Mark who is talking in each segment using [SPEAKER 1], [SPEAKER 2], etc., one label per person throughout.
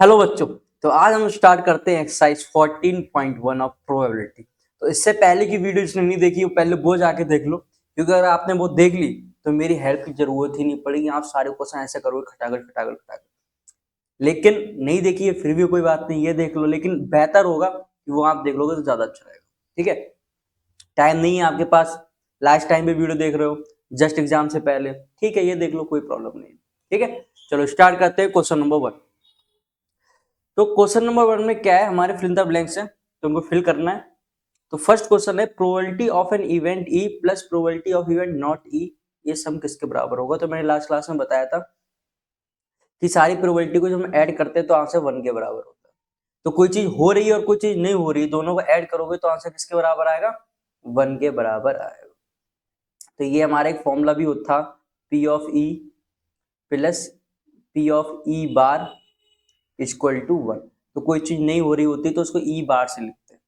[SPEAKER 1] Hello बच्चों, तो आज हम स्टार्ट करते हैं एक्सरसाइज 14.1 ऑफ प्रोबेबिलिटी। तो इससे पहले की वीडियो जिसने नहीं देखी वो पहले वो जाके देख लो, क्योंकि अगर आपने वो देख ली तो मेरी हेल्प की जरूरत ही नहीं पड़ेगी। आप सारे क्वेश्चन ऐसे करोगे खटाखट खटाखट खटाखट। लेकिन नहीं देखी है फिर भी कोई बात नहीं, ये देख लो, लेकिन बेहतर होगा कि वो आप देख लोगे तो ज्यादा अच्छा रहेगा। ठीक है, टाइम नहीं है आपके पास, लास्ट टाइम पे वीडियो देख रहे हो जस्ट एग्जाम से पहले, ठीक है, ये देख लो, कोई प्रॉब्लम नहीं। ठीक है, चलो स्टार्ट करते हैं क्वेश्चन नंबर 1। तो क्वेश्चन नंबर 1 में क्या है, हमारे फिल द ब्लैंक्स है, तो हमको फिल करना है। तो फर्स्ट क्वेश्चन है probability of an event E plus probability of event not E, ये सम किसके बराबर होगा। तो मैंने लास्ट क्लास में बताया था कि सारी प्रोबेबिलिटी को जब हम ऐड करते हैं तो आंसर 1 के बराबर होता है। तो कोई चीज हो रही है और कोई चीज नहीं हो रही, दोनों को ऐड करोगे तो आंसर किसके बराबर आएगा, 1 के बराबर आएगा। तो ये हमारा एक फॉर्मूला भी था, P of E plus P of E bar equal to 1। तो कोई चीज नहीं हो रही होती तो उसको ई बार से लिखते हैं।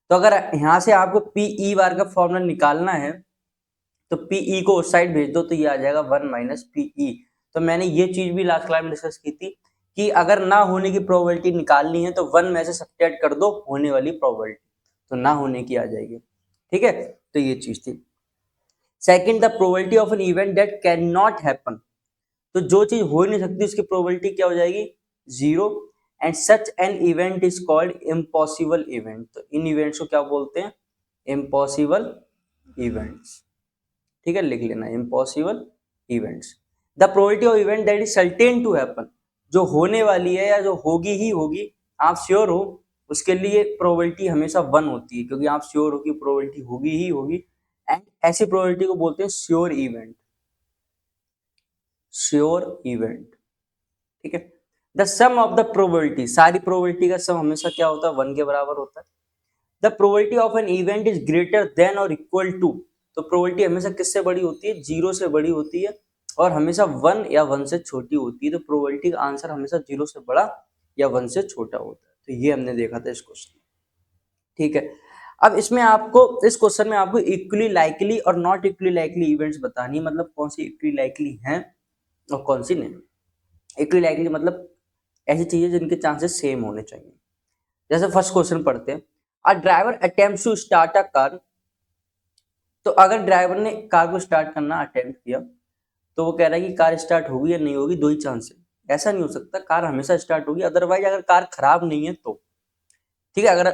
[SPEAKER 1] तो अगर यहाँ से आपको पी ई बार का फॉर्मूला निकालना है तो पी ई को उस साइड भेज दो तो ये आ जाएगा 1 माइनस पी ई। तो मैंने ये चीज भी लास्ट क्लास में डिस्कस की थी कि अगर ना होने की प्रोबेबिलिटी निकालनी है तो 1 में से सब्ट्रैक्ट कर दो होने वाली प्रोबेबिलिटी, तो ना होने की आ जाएगी। ठीक है, तो ये चीज थी। Second, the probability of an event that can not happen, तो जो चीज हो ही नहीं सकती उसकी प्रोबेबिलिटी क्या हो जाएगी, 0। And such an event is called impossible event, तो इन इवेंट्स को क्या बोलते हैं, इम्पॉसिबल इवेंट्स। ठीक है, लिख लेना impossible events. The probability of event that is certain to happen, जो होने वाली है या जो होगी ही होगी, आप श्योर हो, उसके लिए प्रोबेबिलिटी हमेशा 1 होती है, क्योंकि आप श्योर हो कि प्रोबेबिलिटी होगी ही होगी। एंड ऐसी प्रोबेबिलिटी को बोलते हैं श्योर इवेंट, श्योर इवेंट। ठीक है, the sum of the probability, सारी प्रोबेबिलिटी का सम हमेशा क्या होता है, 1 के बराबर होता है। The probability of an event is greater than और इक्वल टू, तो प्रोबेबिलिटी हमेशा किससे बड़ी होती है, 0 से बड़ी होती है, और हमेशा 1 या 1 से छोटी होती है। तो प्रोबेबिलिटी का आंसर हमेशा 0 से बड़ा या 1 से छोटा होता है। तो ये हमने देखा था इस क्वेश्चन। ठीक है, अब इसमें आपको, इस क्वेश्चन में आपको इक्वली लाइकली और नॉट इक्वली लाइकली इवेंट्स बतानी है, मतलब कौन सी इक्वली लाइकली हैं और कौन सी नहीं। इक्वली लाइकली मतलब ऐसी चीजें जिनके चांसेस सेम होने चाहिए। जैसे फर्स्ट क्वेश्चन पढ़ते हैं, a driver attempts to start a car, तो अगर ड्राइवर ने कार को स्टार्ट करना अटेम्प्ट किया तो वो कह रहा है कि कार स्टार्ट होगी या नहीं होगी, दो ही चांस है। ऐसा नहीं हो सकता, कार हमेशा स्टार्ट होगी। अदरवाइज अगर कार खराब नहीं है तो, ठीक है, अगर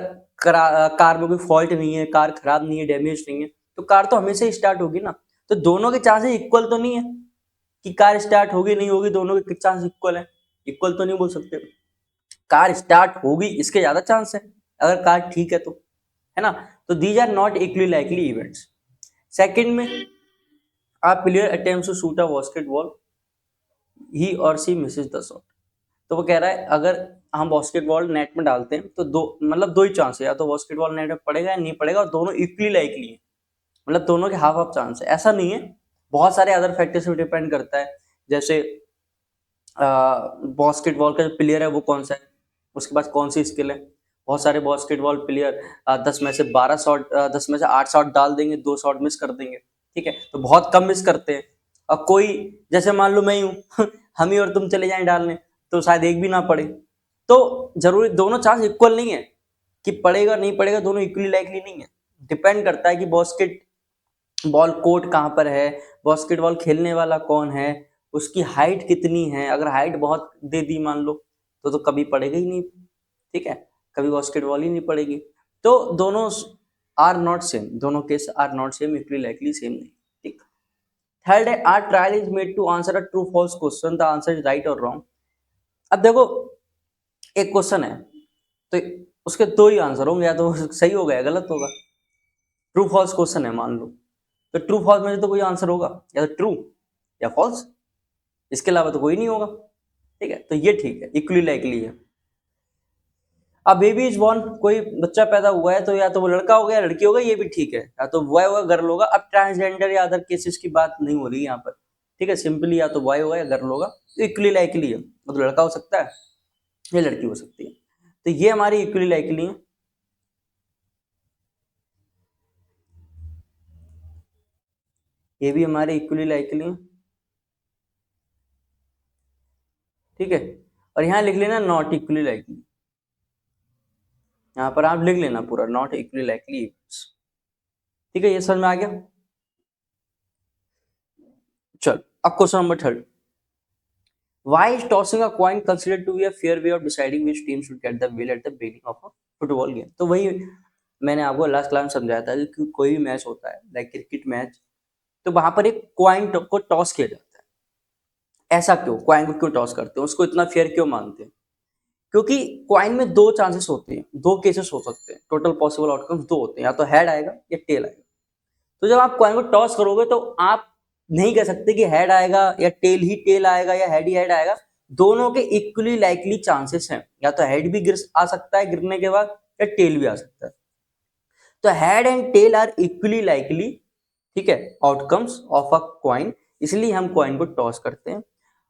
[SPEAKER 1] कार में कोई फॉल्ट नहीं है, कार खराब नहीं है, डैमेज नहीं है, तो कार तो हमेशा ही स्टार्ट होगी ना। तो दोनों के चांसेस इक्वल तो नहीं है कि कार स्टार्ट होगी नहीं होगी, दोनों के चांस इक्वल है, इक्वल तो नहीं बोल सकते। कार स्टार्ट होगी इसके ज्यादा चांस है अगर कार ठीक है तो, है ना। तो these are not equally likely events. Second में, a player attempts to shoot a basketball, he or she Mrs the shot, तो वो कह रहा है अगर हम बास्केटबॉल नेट में डालते हैं तो दो, मतलब दो ही चांस है, या तो बास्केटबॉल नेट में पड़ेगा या नहीं पड़ेगा, और दोनों इक्वली लाइकली है, मतलब दोनों के हाफ हाफ चांस है। ऐसा नहीं है, बहुत सारे अदर फैक्टर्स पे डिपेंड करता है। जैसे बास्केटबॉल का जो प्लेयर है वो कौन सा है, उसके पास कौन सी स्किल है। बहुत सारे बास्केटबॉल प्लेयर 10 में से 12 शॉट, 10 में से 8 शॉट डाल देंगे, 2 शॉट मिस कर देंगे। ठीक है, तो बहुत कम मिस करते हैं। और कोई, जैसे मान लो मैं ही हूँ हम ही और तुम चले जाएं डालने तो शायद एक भी ना पड़े। तो जरूरी दोनों चांस इक्वल नहीं है कि पड़ेगा नहीं पड़ेगा, दोनों इक्वली लाइकली नहीं है। डिपेंड करता है कि बास्केट बॉल कोर्ट कहाँ पर है, बास्केटबॉल खेलने वाला कौन है, उसकी हाइट कितनी है। अगर हाइट बहुत दे दी मान लो तो कभी पड़ेगा ही नहीं। ठीक है, कभी बास्केटबॉल ही नहीं पड़ेगी। तो दोनों आर नॉट सेम, दोनों case are not same, equally likely same नहीं। ठीक, थर्ड है, are trial is made to answer a true false question, the answer is right और रॉन्ग। अब देखो, एक क्वेश्चन है तो उसके दो ही आंसर होंगे, या तो सही होगा या गलत होगा। ट्रू फॉल्स क्वेश्चन है मान लो, तो ट्रू फॉल्स में से तो कोई आंसर होगा, या तो ट्रू या फॉल्स, इसके अलावा तो कोई नहीं होगा। ठीक है, तो ये ठीक है, इक्वली लाइकली है। अब बेबी इज बॉर्न, कोई बच्चा पैदा हुआ है तो या तो वो लड़का होगा या लड़की होगा, ये भी ठीक है, या तो बॉय होगा गर्ल होगा। अब ट्रांसजेंडर या अदर केसेस की बात नहीं हो रही यहाँ पर। ठीक है, सिंपली या तो बॉय होगा या गर्ल होगा, तो इक्वली लाइकली है, वो तो लड़का हो सकता है या लड़की हो सकती है। तो ये हमारी इक्वली लाइकली है। ये भी हमारे इक्वली लाइकली है। ठीक है, और यहाँ लिख लेना नॉट इक्वली लाइकली, यहाँ पर आप लिख लेना पूरा नॉट इक्वली लाइकली इवेंट्स। ठीक है, ये समझ में आ गया। चल अब question number 3, why is tossing a coin considered to be a fair way of deciding which team should get the wheel at the beginning of a football game? तो वही मैंने आपको लास्ट क्लास में समझाया था कि कोई भी मैच होता है लाइक क्रिकेट मैच, तो वहां पर एक कॉइन को टॉस किया जाता है। ऐसा क्यों, कॉइन को क्यों टॉस करते हैं, उसको इतना फेयर क्यों मानते हैं? क्योंकि कॉइन में दो चांसेस होते हैं, दो केसेस हो सकते हैं, टोटल पॉसिबल आउटकम्स दो होते हैं, या तो हेड आएगा या टेल आएगा। तो जब आप कॉइन को टॉस करोगे तो आप नहीं कह सकते कि हेड आएगा या टेल ही टेल आएगा या हेड ही हेड आएगा, दोनों के इक्वली लाइकली चांसेस हैं, या तो हेड भी गिर आ सकता है गिरने के बाद, या टेल भी आ सकता है। तो head and tail are equally likely, ठीक है, आउटकम्स ऑफ अ कॉइन, इसलिए हम कॉइन को टॉस करते हैं।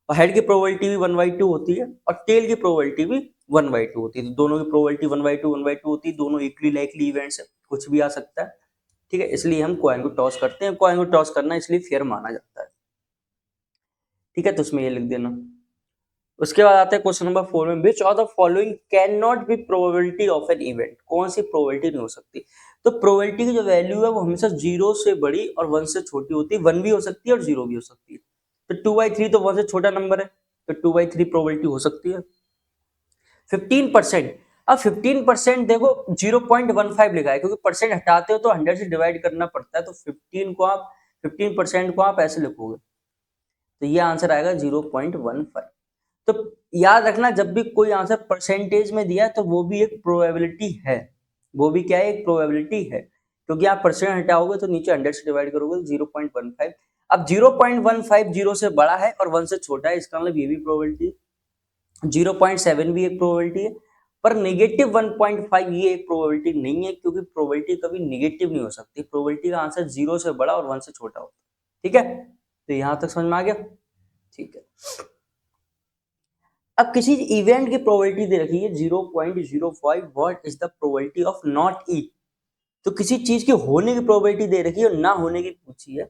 [SPEAKER 1] और हेड की प्रोबेबिलिटी भी 1/2 होती है और टेल की प्रोबेबिलिटी भी 1/2 होती है, तो दोनों की प्रोबेबिलिटी 1/2 होती है, दोनों इक्वली लाइकली इवेंट्स है, कुछ भी आ सकता है। ठीक है, इसलिए हम कॉइन को टॉस करते हैं, कॉइन को टॉस करना इसलिए फेयर माना जाता है। ठीक है, तो उसमें ये लिख देना। उसके बाद आता है क्वेश्चन नंबर 4 में, विच of the following can not be probability of an event, कौन सी प्रोबेबिलिटी नहीं हो सकती? तो प्रोबेबिलिटी की जो वैल्यू है वो हमेशा 0 से बड़ी और 1 से छोटी होती है, 1 भी हो सकती है और 0 भी हो सकती है। तो 2/3 तो 1 से छोटा नंबर है, तो 2/3 प्रोबेबिलिटी हो सकती है। 15%, अब 15% देखो 0.15 लिखा है, क्योंकि परसेंट हटाते हो तो 100 से डिवाइड करना पड़ता है, तो 15% को आप ऐसे लिखोगे, तो ये आंसर आएगा 0.15। तो याद रखना, जब भी कोई आंसर परसेंटेज में दिया है तो वो भी एक प्रोबेबिलिटी है, वो भी क्या है, एक प्रोबेबिलिटी है, क्योंकि आप परसेंट हटाओगे तो नीचे 100 से डिवाइड करोगे तो 0.15। अब 0.15 0 से बड़ा है और 1 से छोटा है, इसका मतलब ये भी प्रोबेबिलिटी है। 0.7 भी एक प्रोबेबिलिटी है, पर नेगेटिव 1.5 ये एक प्रोबेबिलिटी नहीं है, क्योंकि प्रोबेबिलिटी कभी नेगेटिव नहीं हो सकती, प्रोबेबिलिटी का आंसर 0 से बड़ा और 1 से छोटा होता है। ठीक है, तो यहां तक समझ में आ गया। ठीक है, अब किसी इवेंट की प्रोबेबिलिटी दे रखी है 0.05, what is the probability of not E? तो किसी चीज के होने की प्रोबेबिलिटी दे रखी है और ना होने की पूछी है,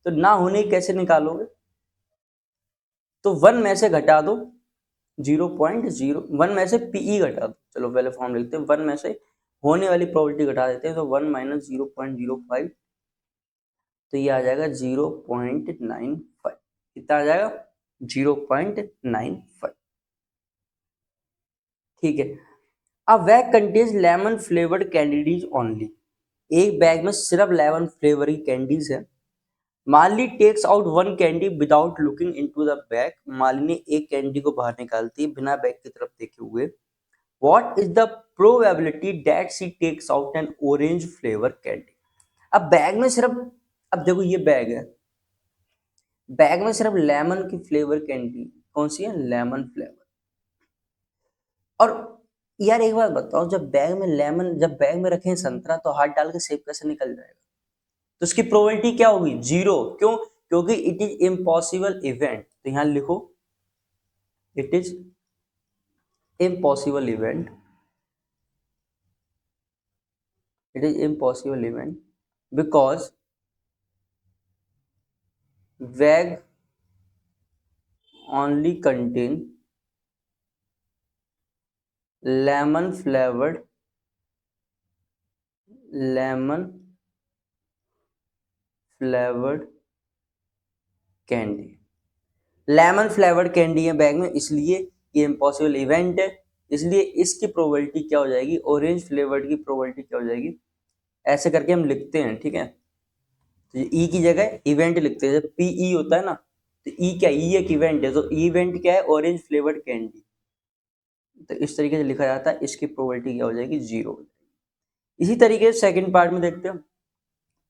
[SPEAKER 1] तो ना होने की कैसे निकालोगे? तो 1 में से घटा दो 0.0, 1 में से पीई घटा दो, चलो पहले फॉर्म लिखते हैं, 1 में से होने वाली प्रोबेबिलिटी घटा देते हैं, तो 1 माइनस 0.05, तो ये आ जाएगा 0.95। कितना आ जाएगा? 0.95। ठीक है, a bag contains lemon flavoured candies only, एक बैग में सिर्फ लेमन फ्लेवर की कैंडीज है। Mali takes out 1 candy without looking into the bag, Mali ने एक कैंडी को बाहर निकालती है बिना बैग की तरफ देखे हुए। What is the probability that she takes out an orange flavour candy? अब बैग में सिर्फ, अब देखो ये बैग है, बैग में सिर्फ लेमन की फ्लेवर कैंडी, कौन सी है? Lemon flavour. और यार एक बात बताओ, जब बैग में लेमन, जब बैग में रखें संतरा, तो हाथ डाल के सेब कैसे निकल जाएगा? तो उसकी प्रोबेबिलिटी क्या होगी? 0। क्यों? क्योंकि इट इज इम्पॉसिबल इवेंट। तो यहां लिखो it is impossible event, it is impossible event because bag only contain lemon flavored lemon flavored candy, lemon flavoured candy है बैग में, इसलिए ये इम्पॉसिबल इवेंट है, इसलिए इसकी प्रोबेबिलिटी क्या हो जाएगी? ऑरेंज फ्लेवर्ड की प्रोबेबिलिटी क्या हो जाएगी? ऐसे करके हम लिखते हैं। ठीक है, तो ई की जगह इवेंट लिखते हैं, जब पीई होता है ना, तो ई क्या, ई एक इवेंट है, तो इवेंट क्या है? Orange flavoured candy. तो इस तरीके से लिखा जाता है, इसकी प्रोबेबिलिटी क्या हो जाएगी? 0 हो जाएगी। इसी तरीके से सेकंड पार्ट में देखते हैं,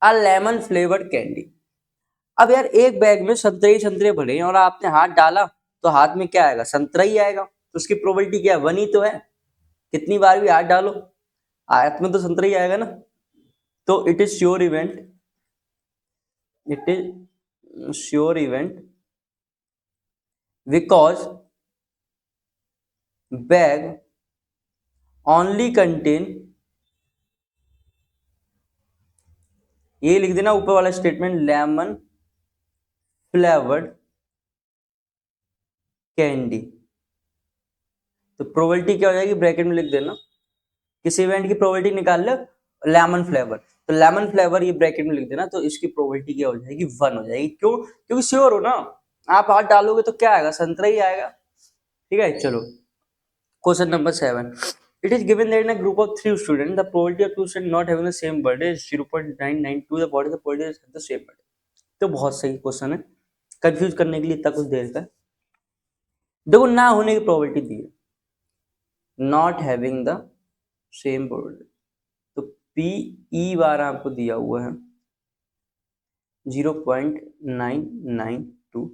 [SPEAKER 1] अ लेमन फ्लेवर्ड कैंडी। अब यार एक बैग में संतरे ही संतरे भरे हैं और आपने हाथ डाला तो हाथ में क्या आएगा? संतरा ही आएगा, तो उसकी प्रोबेबिलिटी क्या है? 1 ही तो है, कितनी बार भी हाथ डालो हाथ में तो संतरा ही आएगा ना। तो it is sure event, it is sure event because bag only contain, ये लिख देना ऊपर वाला स्टेटमेंट, लेमन फ्लेवर्ड कैंडी। तो प्रोबेबिलिटी क्या हो जाएगी, ब्रैकेट में लिख देना, किसी इवेंट की प्रोबेबिलिटी निकाल लो, लेमन फ्लेवर, तो लेमन फ्लेवर ये ब्रैकेट में लिख देना, तो इसकी प्रोबेबिलिटी क्या हो जाएगी, 1 हो जाएगी। क्यों? क्योंकि श्योर हो ना, आप हाथ डालोगे तो क्या आएगा, संतरा ही आएगा। ठीक है, चलो question number 7, it is given that in a group of 3 students the probability of 2 students not having the same birthday is 0.992, the body the probability is the same birthday। तो बहुत सही क्वेश्चन है, कंफ्यूज करने के लिए इतना कुछ देर का। देखो ना होने की प्रोबेबिलिटी दी है, not having the same probability, तो पी ई बार आपको दिया हुआ है 0.992,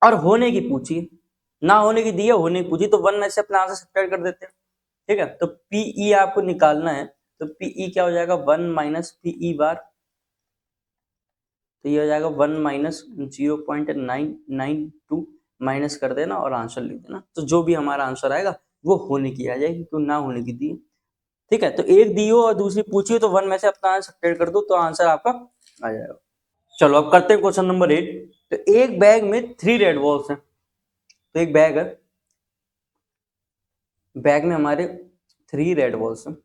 [SPEAKER 1] और होने की पूछी, ना होने की दी है, होने की पूछी, तो 1 में से अपना आंसर सब्ट्रैक्ट कर देते हैं। ठीक है, तो पीई आपको निकालना है, तो पीई क्या हो जाएगा, 1 माइनस पीई बार, तो ये हो जाएगा 1 माइनस 0.992, माइनस कर देना और आंसर लिख देना। तो जो भी हमारा आंसर आएगा वो होने की आ जाएगी, क्यों ना होने की दी है। ठीक है, तो एक दी हो और दूसरी पूछी हो, तो 1 में से अपना आंसर सब्ट्रैक्ट कर दो, तो आंसर आपका आ जाएगा। चलो अब करते हैं क्वेश्चन नंबर 8। तो एक बैग में 3 रेड बॉल्स हैं, तो एक बैग है, बैग में हमारे 3 रेड बॉल्स हैं,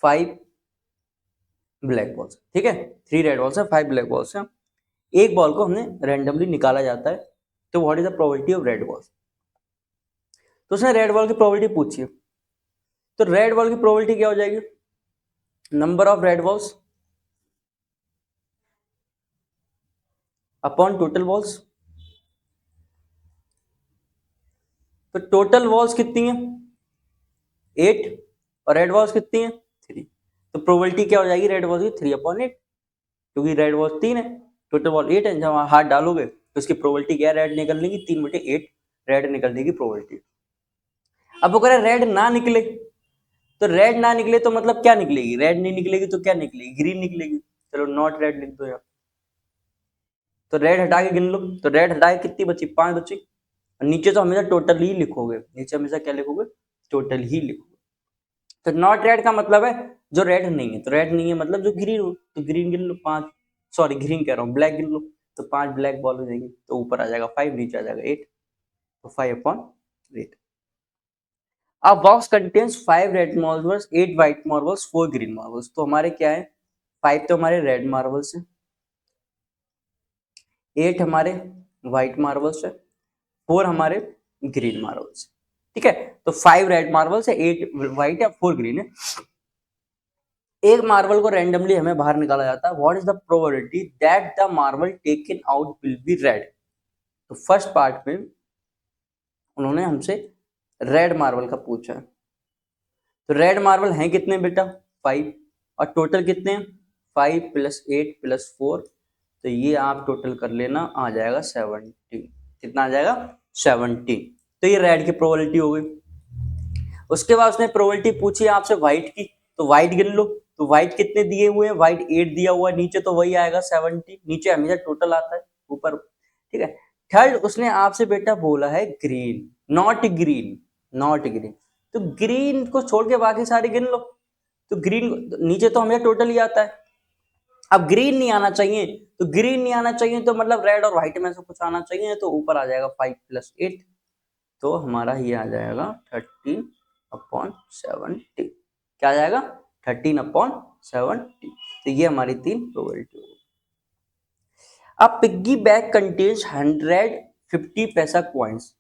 [SPEAKER 1] 5 ब्लैक बॉल्स। ठीक है, 3 रेड बॉल्स है, 5 ब्लैक बॉल्स हैं। एक बॉल को हमने रैंडमली निकाला जाता है, तो what is the probability of red balls. तो उसने रेड बॉल की प्रोबेबिलिटी पूछी है, तो रेड बॉल की प्रोबेबिलिटी क्या हो जाएगी, number of red balls upon total balls. तो टोटल बॉल्स कितनी है, 8, और रेड बॉल्स कितनी है, 3, तो प्रोबेबिलिटी क्या हो जाएगी रेड बॉल्स की, 3/8, क्योंकि रेड बॉल 3 है, टोटल बॉल 8 है। जब हाथ डालोगे तो उसकी प्रोबेबिलिटी क्या है, रेड निकलने की, 3/8 रेड निकलने की प्रोबेबिलिटी। अब अगर रेड ना निकले, तो रेड ना निकले तो मतलब क्या निकलेगी, रेड नहीं निकलेगी तो क्या निकलेगी, ग्रीन निकलेगी। चलो नॉट रेड लिख दो यार, तो रेड हटा के गिन लो, तो रेड हटा के कितनी बची, 5 बची। और नीचे तो हमेशा टोटल ही लिखोगे, नीचे हमेशा क्या लिखोगे, टोटल ही लिखोगे। तो नॉट रेड का मतलब है जो रेड नहीं है, तो रेड नहीं है मतलब जो ग्रीन हो, तो ग्रीन गिन लो 5, सॉरी ग्रीन कह रहा हूँ, ब्लैक गिन लो, तो 5 ब्लैक बॉल हो जाएंगे, तो ऊपर आ जाएगा 5, नीचे आ जाएगा 8, तो 5/8। A box contains 5 red marbles, 8 white marbles, 4 green marbles। तो हमारे क्या है, 5 तो हमारे रेड मार्बल्स है, 8 हमारे व्हाइट मार्बल्स है, 4 हमारे ग्रीन मार्बल्स। ठीक है, तो 5 रेड मार्बल्स है, 8 व्हाइट है, 4 ग्रीन है। एक मार्बल को रैंडमली हमें बाहर निकाला जाता है, what is the probability that the marble taken out will be red. तो फर्स्ट पार्ट में उन्होंने हमसे रेड मार्बल का पूछा है, तो रेड मार्बल हैं कितने बेटा, 5, और टोटल कितने हैं, 5 + 8 + 4, तो ये आप टोटल कर लेना, आ जाएगा 70। कितना आ जाएगा, 70। तो ये रेड की प्रोबेबिलिटी हो गई। उसके बाद उसने प्रोबेबिलिटी पूछी आपसे व्हाइट की, तो व्हाइट गिन लो, तो व्हाइट कितने दिए हुए हैं, व्हाइट 8 दिया हुआ है, नीचे तो वही आएगा 70, नीचे हमेशा टोटल आता है ऊपर। ठीक है, थर्ड उसने आपसे बेटा बोला है green, not green, not green, तो ग्रीन को छोड़ के बाकी सारे गिन लो, तो ग्रीन नीचे तो हमें टोटल ही आता है। अब ग्रीन नहीं आना चाहिए, तो ग्रीन नहीं आना चाहिए तो मतलब रेड और व्हाइट में से कुछ आना चाहिए, तो ऊपर आ जाएगा 5 + 8, तो हमारा ये आ जाएगा 13/70। क्या आ जाएगा, 13/70। तो ये हमारी 3 प्रोबेबिलिटी हो गई। अब पिग्गी बैंक कंटेन्स 150 पैसा कॉइन्स,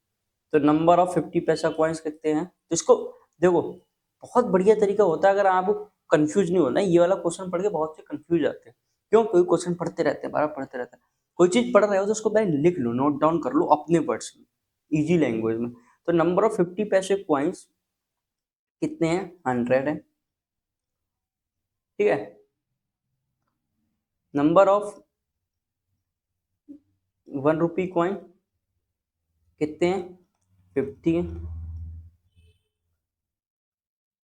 [SPEAKER 1] तो नंबर ऑफ 50 पैसा कॉइन्स कितने हैं, तो इसको देखो बहुत बढ़िया तरीका होता है, अगर आपको कंफ्यूज नहीं होना, ये वाला क्वेश्चन पढ़ के बहुत से कंफ्यूज आते हैं। क्यों, कोई क्वेश्चन पढ़ते रहते हैं, बार पढ़ते रहते हैं, कोई चीज पढ़ रहे हो तो उसको पहले लिख लो, नोट डाउन कर लो अपने वर्ड्स में, इजी लैंग्वेज में। तो नंबर ऑफ 50 पैसे कॉइन्स कितने हैं, 100 है। ठीक है, नंबर ऑफ 1 रुपी कॉइन कितने हैं, 50 है।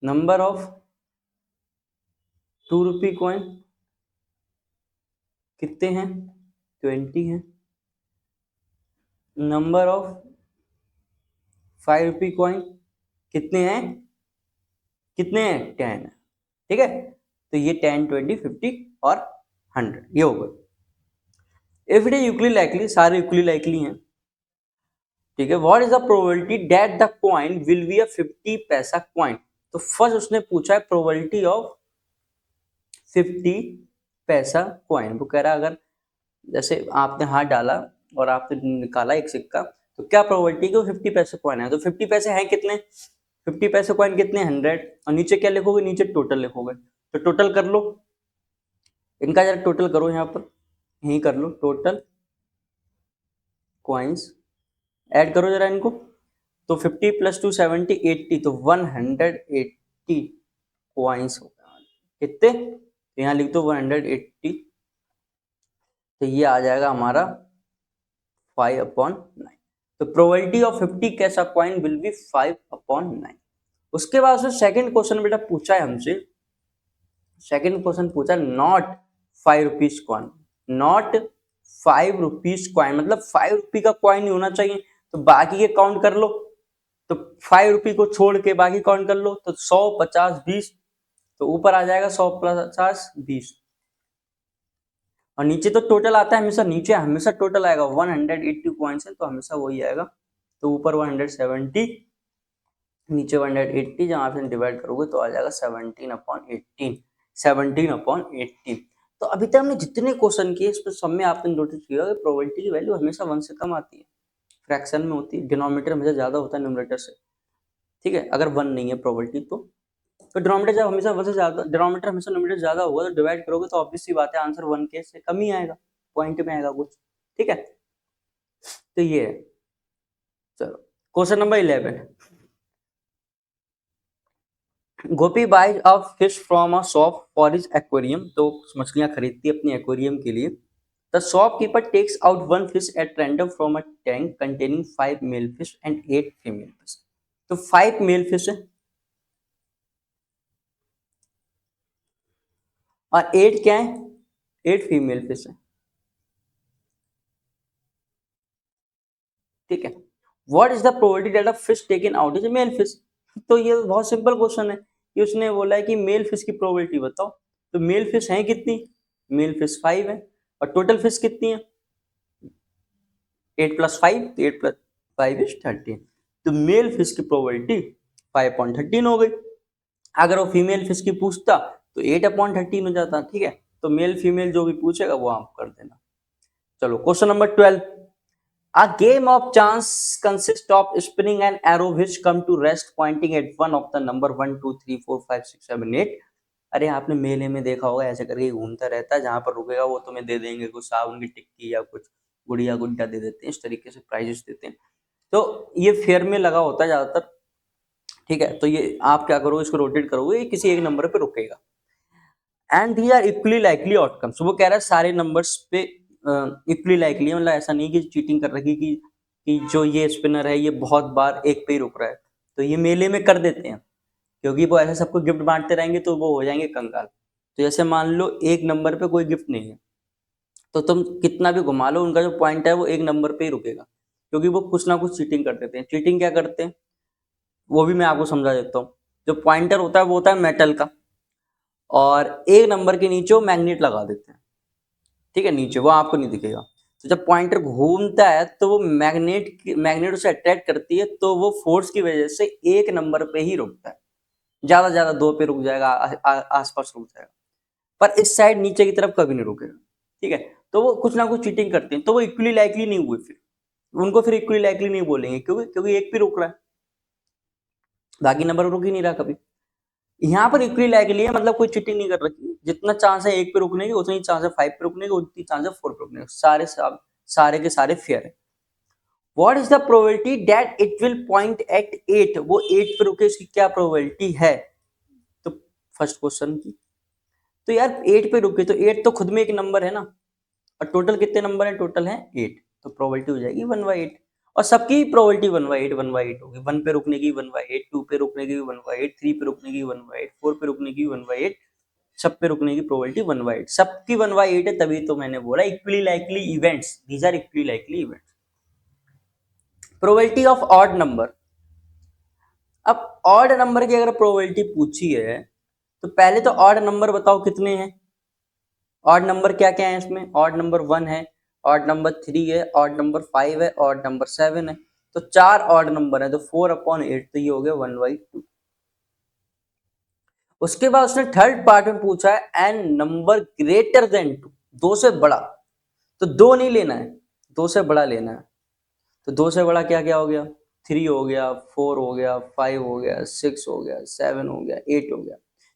[SPEAKER 1] नंबर ऑफ 2 रुपी कॉइन कितने हैं, 20 है। नंबर ऑफ 5 रुपी कॉइन कितने हैं, कितने हैं, 10 है। ठीक है, तो ये 10, 20, 50 और 100 ये हो गए। If it is equally likely, सारे इक्वली लाइकली हैं, ठीक है, what is the probability that the coin will be a 50 पैसा कॉइन। तो फर्स्ट उसने पूछा है प्रोबेबिलिटी ऑफ 50 पैसा कॉइन। वो कह रहा है अगर जैसे आपने हाथ डाला और आपने निकाला एक सिक्का, तो क्या प्रोबेबिलिटी कि वो 50 पैसे कॉइन है। तो 50 पैसे हैं कितने, 50 पैसे कॉइन कितने, 100। और नीचे क्या लिखोगे, नीचे टोटल लिखोगे। तो टोटल कर लो इनका, जरा टोटल करो यहाँ पर, यहीं कर लो टोटल कॉइन्स, ऐड करो जरा इनको। तो 50 प्लस 2 70 80, तो 180 कॉइन्स हो गए कितने, तो यहाँ लिख दो 180। तो ये आ जाएगा हमारा 5/9। तो प्रोबेबिलिटी ऑफ 50 कैसा कॉइन विल बी 5/9। उसके बाद से सेकंड क्वेश्चन बेटा पूछा है हमसे, सेकंड क्वेश्चन पूछा not 5 rupees coin, not 5 rupees coin मतलब 5 रुपी का कॉइन ही होना चाहिए। तो बाकी के काउंट कर लो, तो 5 रुपी को छोड़ के बाकी काउंट कर लो, तो 100 50 20, तो ऊपर आ जाएगा 100 50 20। और नीचे तो टोटल आता है हमेशा, नीचे हमेशा टोटल आएगा, 180 कॉइन्स है तो हमेशा वही आएगा। तो ऊपर 170, नीचे 180, जहां पे डिवाइड करोगे तो आ जाएगा 17/18, 17/18। तो अभी तक हमने जितने क्वेश्चन किए इसमें सब में आपने नोटिस किया कि प्रोबेबिलिटी की वैल्यू हमेशा 1 से कम आती है, फ्रैक्शन में होती है, डिनोमिनेटर हमेशा ज्यादा होता है न्यूमरेटर से। ठीक है, अगर 1 नहीं है प्रोबेबिलिटी तो डिनोमिनेटर जब हमेशा 1 से ज्यादा, डिनोमिनेटर हमेशा न्यूमरेटर ज्यादा होगा तो डिवाइड करोगे तो ऑब्वियस सी बात है आंसर 1 के से कम ही आएगा, पॉइंट में आएगा कुछ। ठीक है, तो ये है। चलो question number 11, Gopi buys a fish from a shop for his aquarium. तो मछलियां खरीदती है अपने एक्वेरियम के लिए। The shopkeeper takes out 1 fish at random from a tank containing 5 male fish and 8 female fish. तो 5 मेल फिश है और 8 क्या है, 8 फीमेल फिश है। ठीक है, what is the probability that a fish taken out is male fish. तो ये बहुत सिंपल क्वेश्चन है कि उसने बोला है कि मेल फिश की प्रोबेबिलिटी बताओ। तो मेल फिश है कितनी, मेल फिश 5 है और टोटल फिश कितनी है, 8 + 5, तो 8 + 5 इज 13। तो मेल फिश की प्रोबेबिलिटी 5/13 हो गई। अगर वो फीमेल फिश की पूछता तो 8/13 हो जाता। ठीक है, तो मेल फीमेल जो भी पूछेगा वो आप कर देना। चलो question number 12, a game of chance consists of spinning an arrow which come to rest pointing at one of the number 1 2 3 4 5 6 7 8। अरे आपने मेले में देखा होगा ऐसे करके घूमता रहता है, जहां पर रुकेगा वो तुम्हें दे देंगे कुछ साबुन की टिक्की या कुछ गुड़िया गुड्डा दे देते हैं, इस तरीके से प्राइजेस देते हैं। तो ये फेयर में लगा होता है ज्यादातर। ठीक है, तो ये आप क्या करोगे, इसको रोटेट करोगे, ये किसी एक नंबर पे रुकेगा। And these are equally likely outcomes. वो कह रहा है सारे नंबर्स पे इक्वली लाइकली है, मतलब ऐसा नहीं कि चीटिंग कर रखी कि जो ये स्पिनर है ये बहुत बार एक पे ही रुक रहा है। तो ये मेले में कर देते हैं क्योंकि वो ऐसे सबको गिफ्ट बांटते रहेंगे तो वो हो जाएंगे कंगाल। तो जैसे मान लो एक नंबर पे कोई गिफ्ट नहीं है तो तुम कितना भी घुमा लो उनका जो पॉइंट है वो एक नंबर पे ही रुकेगा, क्योंकि वो कुछ ना कुछ चीटिंग कर देते हैं। चीटिंग क्या करते हैं वो भी मैं आपको समझा देता हूँ। जो पॉइंटर होता है वो होता है मेटल का, और एक नंबर के नीचे वो मैग्नेट लगा देते हैं। ठीक है, नीचे वो आपको नहीं दिखेगा। तो जब पॉइंटर घूमता है तो वो मैग्नेट उसे अट्रैक्ट करती है, तो वो फोर्स की वजह से एक नंबर पे ही रुकता है, ज्यादा ज्यादा 2 पे रुक जाएगा, आसपास रुक जाएगा, पर इस साइड नीचे की तरफ कभी नहीं रुकेगा। ठीक है, तो वो कुछ ना कुछ चीटिंग करते हैं, तो वो इक्वली लाइकली नहीं हुए, फिर उनको फिर इक्वली लाइकली नहीं बोलेंगे, क्योंकि एक पे रुक रहा है, बाकी नंबर रुक ही नहीं रहा कभी। यहाँ पर इक्वली लाइकली है, मतलब कोई चीटिंग नहीं कर रखी। जितना चांस है एक पे रुकने की उतनी चांस है 5 पे रुकने की, उतनी चांस है 4 पे रुकने की, सारे के सारे फेयर है। What is the probability that it will point at 8, वो 8 पे रुके, इसकी क्या प्रोबेबिलिटी है। तो फर्स्ट क्वेश्चन की, तो यार 8 पे रुके तो 8 तो खुद में एक नंबर है ना, और टोटल कितने नंबर है, टोटल है 8, तो प्रोबेबिलिटी हो जाएगी 1/8। और सबकी प्रोबेबिलिटी 1/8 होगी। 1 पे रुकने की 1/8, 2 पे रुकने की 1/8, 3 पे रुकने की 1/8, 4 पे रुकने की 1/8, सब पे रुकने की प्रोबेबिलिटी 1/8, सबकी 1/8 है। तभी तो मैंने बोला equally likely events, these are equally likely events. Probability of odd number, अब ऑड नंबर की अगर प्रोबेबिलिटी पूछी है तो पहले तो ऑड नंबर बताओ कितने हैं। ऑड नंबर क्या क्या है इसमें, ऑड नंबर 1 है, ऑड नंबर 3 है, ऑड नंबर 5 है, ऑड नंबर 7 है। तो 4 ऑड नंबर है तो 4/8, तो ये हो गया 1/2। उसके बाद उसने थर्ड पार्ट में पूछा है एन नंबर ग्रेटर देन 2, 2 से बड़ा। तो 2 नहीं लेना है, 2 से बड़ा लेना है। तो 2 से बड़ा क्या क्या हो गया, 3 हो गया, 4 हो गया, 5 हो गया, 6 हो गया, 7 हो गया, 8 हो गया।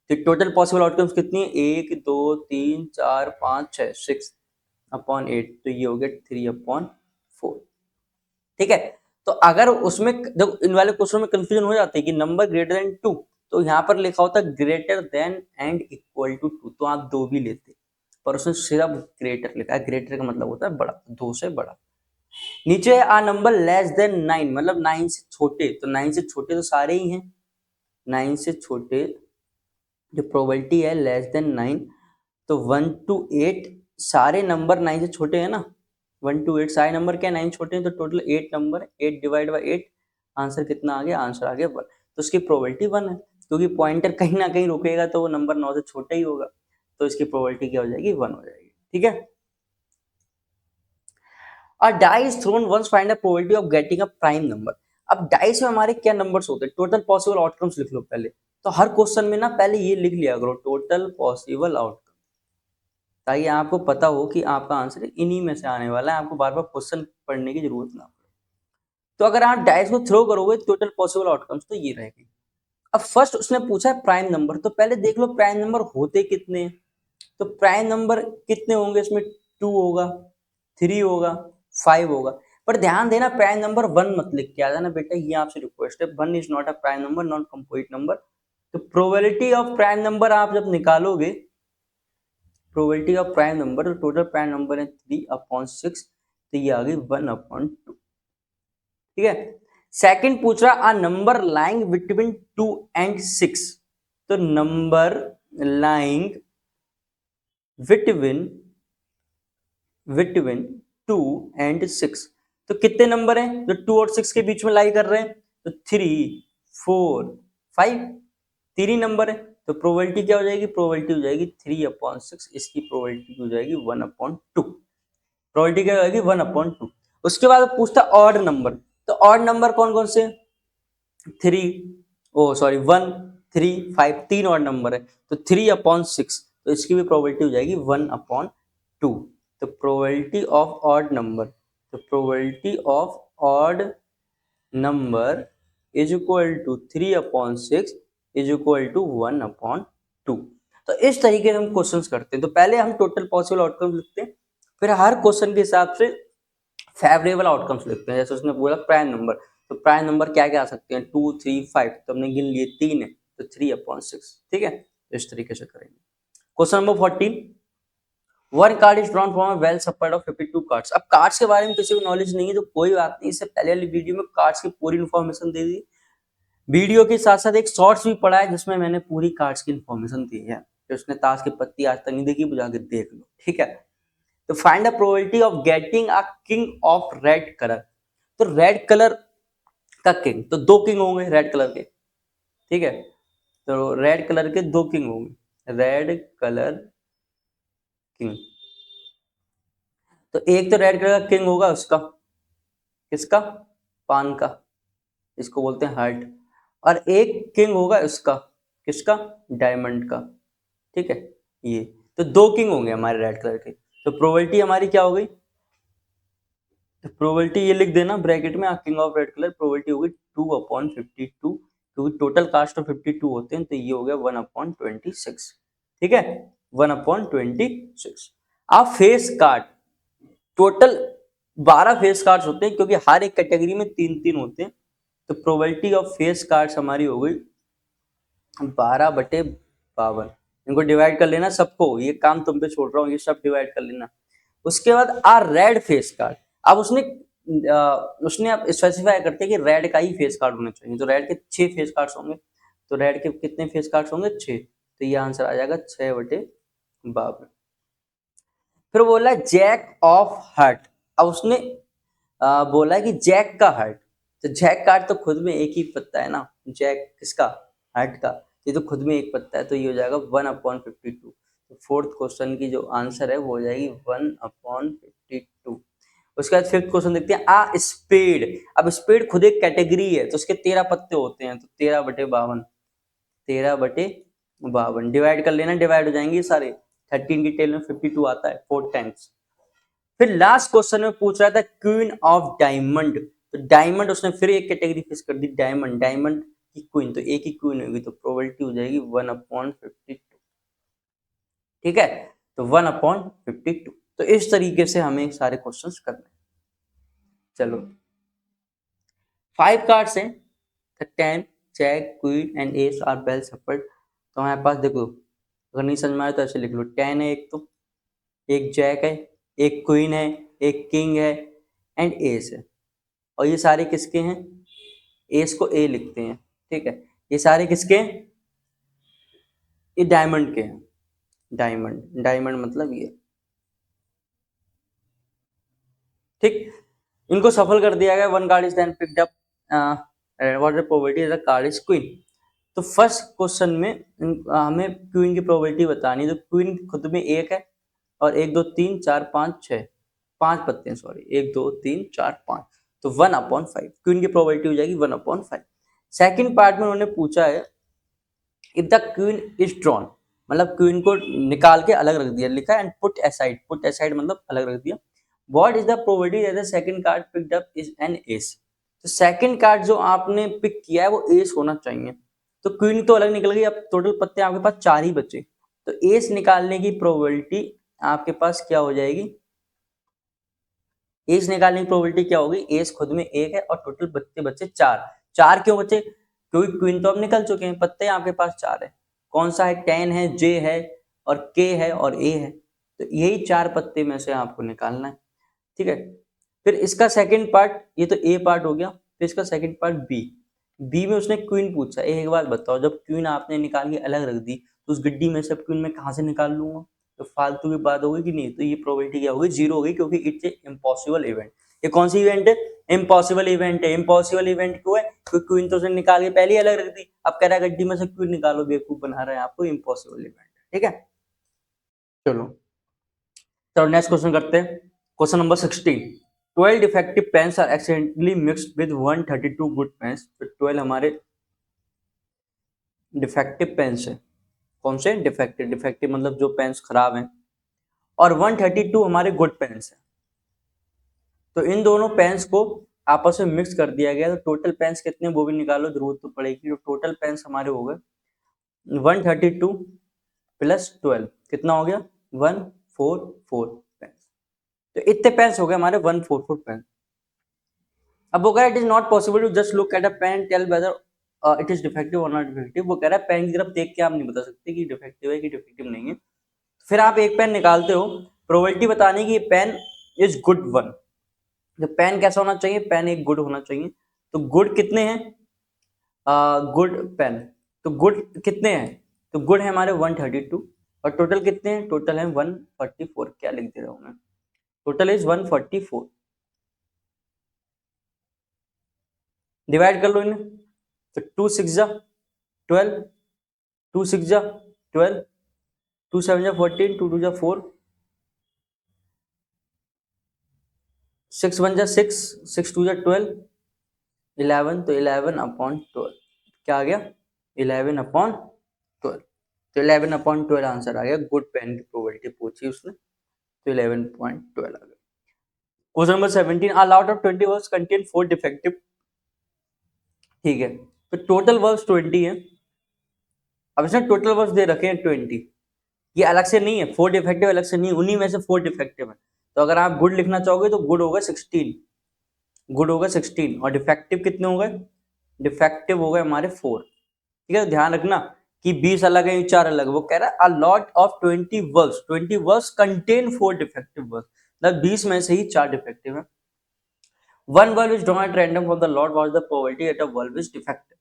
[SPEAKER 1] तो टोटल पॉसिबल आउटकम्स कितनी है, 1 2 3 4 5 6, 6/8, तो ये हो गया 3/4। ठीक है। तो अगर उसमें जब इन वाले क्वेश्चन में कंफ्यूजन हो जाती है कि नंबर ग्रेटर देन 2, तो यहाँ पर लिखा होता है greater than and equal to 2, तो आप 2 भी लेते, पर उसने सिर्फ ग्रेटर लिखा है। ग्रेटर का मतलब होता है बड़ा, 2 से बड़ा। नीचे है आ नंबर लेस देन 9, मतलब 9 से छोटे, तो 9 से छोटे तो सारे ही हैं। 9 से छोटे जो प्रोबेबिलिटी है लेस देन 9, तो 1 to 8 सारे नंबर 9 से छोटे हैं ना। 1 to 8 सारे नंबर क्या 9 छोटे हैं, तो total 8 number, 8 divide by 8, answer कितना आ गया, आंसर आ गया 1। तो इसकी प्रोबेबिलिटी 1 है, क्योंकि पॉइंटर कहीं ना कहीं रुकेगा तो वो नंबर 9 से छोटा ही होगा, तो इसकी प्रोबेबिलिटी क्या हो जाएगी, 1 हो जाएगी। ठीक है। A die is thrown once, find a probability of getting a prime number। अब डाइस में हमारे क्या नंबर्स होते हैं, टोटल पॉसिबल आउटकम्स लिख लो पहले। तो हर क्वेश्चन में ना पहले ये लिख लिया करो, टोटल पॉसिबल आउटकम, ताकि आपको पता हो कि आपका आंसर इन्हीं में से आने वाला है, आपको बार बार क्वेश्चन पढ़ने की जरूरत ना पड़े। तो अगर आप डाइस को थ्रो करोगे टोटल पॉसिबल आउटकम्स तो ये रहेगी। अब फर्स्ट उसने पूछा है प्राइम नंबर, तो पहले देख लो प्राइम नंबर होते कितने हैं। तो प्राइम नंबर कितने होंगे इसमें, 2 होगा, 3 होगा, 5 होगा। पर ध्यान देना प्राइम नंबर 1 मत लिख के आ जाना बेटा, ये आपसे रिक्वेस्ट है। 1 is not a prime number, non complete number. तो प्रोबेबिलिटी ऑफ प्राइम नंबर आप जब निकालोगे, प्रोबेबिलिटी ऑफ प्राइम नंबर, तो टोटल प्राइम नंबर है 3/6, तो ये आ गई 1/2। ठीक है। सेकंड पूछ रहा आ नंबर लाइंग बिटवीन 2 and 6, तो नंबर लाइंग बिटवीन 2 and 6, तो कितने नंबर हैं जो 2 और 6 के बीच में लाई कर रहे हैं, तो 3 4 5, 3 ही नंबर है। तो प्रोबेबिलिटी क्या हो जाएगी, प्रोबेबिलिटी हो जाएगी 3/6, इसकी प्रोबेबिलिटी हो जाएगी 1/2। प्रोबेबिलिटी क्या हो जाएगी 1/2। उसके बाद पूछता ऑड नंबर, तो ऑड नंबर कौन कौन से, 3 ओ सॉरी 1 3 5, 3 ऑड नंबर है, तो 3/6, तो इसकी भी प्रोबेबिलिटी हो जाएगी 1/2। तो प्रोबेबिलिटी ऑफ ऑड नंबर, तो probability of odd number is equal to 3/6 is equal to 1/2। तो इस तरीके से हम क्वेश्चंस करते हैं। तो पहले हम टोटल पॉसिबल आउटकम्स लिखते हैं, फिर हर क्वेश्चन के हिसाब से फेवरेबल आउटकम्स लिखते हैं। जैसे उसने बोला प्राइम नंबर, तो प्राइम नंबर क्या क्या आ सकते हैं, 2 3 5, तो हमने गिन लिए 3 है, तो 3/6। ठीक है, इस तरीके से करेंगे। Question number 14, one card is drawn from a well supplied of 52 cards. अब कार्ड्स के बारे में किसी को नॉलेज नहीं है तो कोई बात नहीं, इससे पहले वाली वीडियो में कार्ड्स की पूरी इन्फॉर्मेशन दे दी। वीडियो के साथ साथ एक शॉर्ट्स भी पड़ा है जिसमें मैंने पूरी कार्ड्स की इन्फॉर्मेशन दी है। तो उसने ताश की पत्ती आज तक नहीं देखी, बुझा के देख लो। ठीक है। तो find the probability of getting a king of red colour. तो रेड कलर का किंग, तो 2 किंग होंगे रेड कलर के। ठीक है। तो रेड कलर के 2 किंग होंगे, रेड कलर किंग। तो एक तो रेड कलर का किंग होगा उसका, किसका, पान का, इसको बोलते हैं हार्ट। और एक किंग होगा इसका, किसका, डायमंड का। ठीक है। ये तो 2 किंग होंगे हमारे रेड कलर के। तो प्रोबेबिलिटी हमारी क्या हो गई, तो प्रोबेबिलिटी ये लिख देना ब्रैकेट में, king of red colour, probability होगी 2/52, क्योंकि टोटल कास्ट तो 52 होते हैं, तो ये हो गया 1/26। ठीक है, 1/26। अब face card, total 12 face cards होते हैं, क्योंकि हर एक कैटेगरी में 3 3 होते हैं। तो प्रोबेबिलिटी ऑफ फेस कार्ड्स हमारी हो गई 12/52। इनको डिवाइड कर लेना सबको, ये काम तुम पे छोड़ रहा हूँ, ये सब डिवाइड कर लेना। उसके बाद आ रेड फेस कार्ड। अब उसने अब स्पेसिफाई करते हैं कि रेड का ही फेस कार्ड होना चाहिए, तो रेड के 6 फेस कार्ड्स होंगे। तो रेड के कितने फेस कार्ड्स होंगे, 6, तो ये आंसर आ जाएगा 6/52। फिर बोला जैक ऑफ हार्ट। अब उसने बोला है कि जैक का हार्ट, तो जैक कार्ड तो खुद में एक ही पत्ता है ना, जैक किसका, हार्ट का, ये तो खुद में एक पत्ता है, तो ये हो जाएगा 1/52। तो फोर्थ क्वेश्चन की जो आंसर है वो हो जाएगी 1/52। उसके बाद फिफ्थ क्वेश्चन देखते हैं आ स्पेड। अब स्पेड खुद एक कैटेगरी है, तो उसके 13 पत्ते होते हैं, तो 13/52, 13/52 डिवाइड कर लेना, डिवाइड हो जाएंगे सारे। 13 की टेल में 52 आता है 4 टाइम्स। फिर लास्ट क्वेश्चन में पूछ रहा था क्वीन ऑफ डायमंड, तो डायमंड उसने फिर एक कैटेगरी फिक्स कर दी, डायमंड, डायमंड की क्वीन, तो एक ही क्वीन होगी, तो प्रोबेबिलिटी हो जाएगी 1/52। ठीक है, तो 1/52। तो इस तरीके से हमें सारे क्वेश्चंस करने हैं। चलो 5 कार्ड्स हैं, 10 jack queen and ace are well shuffled. तो हमारे पास देखो, अगर नहीं समझ में आए तो ऐसे लिख लो, 10 है एक, तो एक जैक है, एक क्वीन है, एक किंग है एंड एस है। और ये सारे किसके हैं, एस को ए लिखते हैं। ठीक है, ये सारे किसके हैं, ये डायमंड के हैं। डायमंड, डायमंड मतलब ये। ठीक, इनको सफल कर दिया गया। One card is then picked up, what is the probability that the card is queen. तो फर्स्ट क्वेश्चन में हमें क्वीन की प्रोबेबिलिटी बतानी है। तो क्वीन खुद में एक है और 1 2 3 4 5 6, 5 पत्ते हैं, सॉरी 1 2 3 4 5, तो 1/5 क्वीन की प्रोबेबिलिटी हो जाएगी 1/5। सेकंड पार्ट में उन्होंने पूछा है if the queen is drawn, मतलब क्वीन को निकाल के अलग रख दिया, लिखा है and put aside, put aside मतलब अलग रख दिया। What is the probability that the second card picked up is an S. तो सेकंड कार्ड जो आपने पिक किया है वो एस होना चाहिए। तो क्वीन तो अलग निकल गई, अब टोटल पत्ते आपके पास 4 ही बचे, तो एस निकालने की प्रोबेबिलिटी आपके पास क्या हो जाएगी, एस निकालने की प्रोबेबिलिटी क्या होगी, एस खुद में एक है और टोटल बच्चे बच्चे 4। 4 क्यों बचे, क्योंकि क्वीन तो अब निकल चुके हैं, पत्ते आपके पास 4 है। कौन सा है, 10 है, जे है और के है और ए है, तो यही 4 पत्ते में से आपको निकालना है। ठीक है, फिर इसका सेकंड पार्ट, ये तो ए पार्ट हो गया, फिर इसका सेकंड पार्ट बी। बी में उसने क्वीन पूछा, एक बात बताओ, जब क्वीन आपने निकाल के अलग रख दी तो उस गड्डी में से क्वीन में कहाँ से निकाल लूंगा, तो फालतू की बात होगी कि नहीं, तो ये प्रोबेबिलिटी क्या होगी, 0 होगी, क्योंकि इट्स ए इम्पॉसिबल इवेंट। ये कौन सी इवेंट है, इम्पॉसिबल इवेंट है। इम्पॉसिबल इवेंट क्यों है, क्योंकि क्वीन तो उसने निकाल के पहले ही अलग रख दी, अब कह रहा है गड्डी में से क्वीन निकालो, बेवकूफ बना रहा है आपको, इम्पॉसिबल इवेंट है। ठीक है, चलो चलो नेक्स्ट क्वेश्चन करते हैं। Question number 16, 12 defective pens are accidentally mixed with 132 good pens. तो 12 हमारे डिफेक्टिव पेन्स है। कौन से डिफेक्टिव, डिफेक्टिव मतलब जो पेन्स खराब हैं, और 132 हमारे गुड पेन्स हैं। तो इन दोनों पेन्स को आपस में मिक्स कर दिया गया, तो टोटल पेन्स कितने वो भी निकालो, जरूरत तो पड़ेगी। तो टोटल पेन्स हमारे हो गए 132 प्लस 12, कितना हो गया 144 पेन्स। तो इतने पेन्स हो गए हमारे 144 पेन्स। अब वो कह रहा है it is not possible to just look at a pen tell whether it is defective और नॉट डिफेक्टिव। वो कह रहा है पेन की तरफ देख के आप नहीं बता सकते कि डिफेक्टिव है कि डिफेक्टिव नहीं है। फिर आप एक पेन निकालते हो, प्रोबेबिलिटी बताने की पेन इज गुड वन। तो पेन कैसा होना चाहिए, पेन एक गुड होना चाहिए। तो गुड कितने हैं, गुड पेन, तो गुड कितने हैं, तो गुड है हमारे 132 और टोटल कितने हैं, टोटल है 144। क्या लिख दे रहा हूं मैं, टोटल इज 144। डिवाइड कर लो इन्हें, तो 2 6 जा 12, 2 6 जा 12, 2 7 जा 14, 2 2 जा 4, 6 1 जा 6, 6 2 जा 12, 11, तो 11/12 क्या आ गया 11/12। तो 11/12 आंसर आ गया, गुड पेन की प्रोबेबिलिटी पूछी उसने, तो 11.12 आ गया। Question number 17, a lot of 20 words contain 4 defective। ठीक है, तो टोटल वर्ड्स 20 है। अब इसने टोटल वर्ड्स दे रखे हैं 20, ये अलग से नहीं है, 4 डिफेक्टिव अलग से नहीं, उन्हीं में से 4 डिफेक्टिव है। तो अगर आप गुड लिखना चाहोगे तो गुड होगा 16, गुड होगा 16 और डिफेक्टिव कितने हो गए, डिफेक्टिव हो गए हमारे 4। ठीक है, तो ध्यान रखना कि 20 अलग है, 4 अलग है। वो कह रहा है a lot of 20 words, 20 words contain 4 defective words, मतलब 20 में से ही 4 डिफेक्टिव है। One valve is drawn at random from the lot, what is the probability that a valve is defective।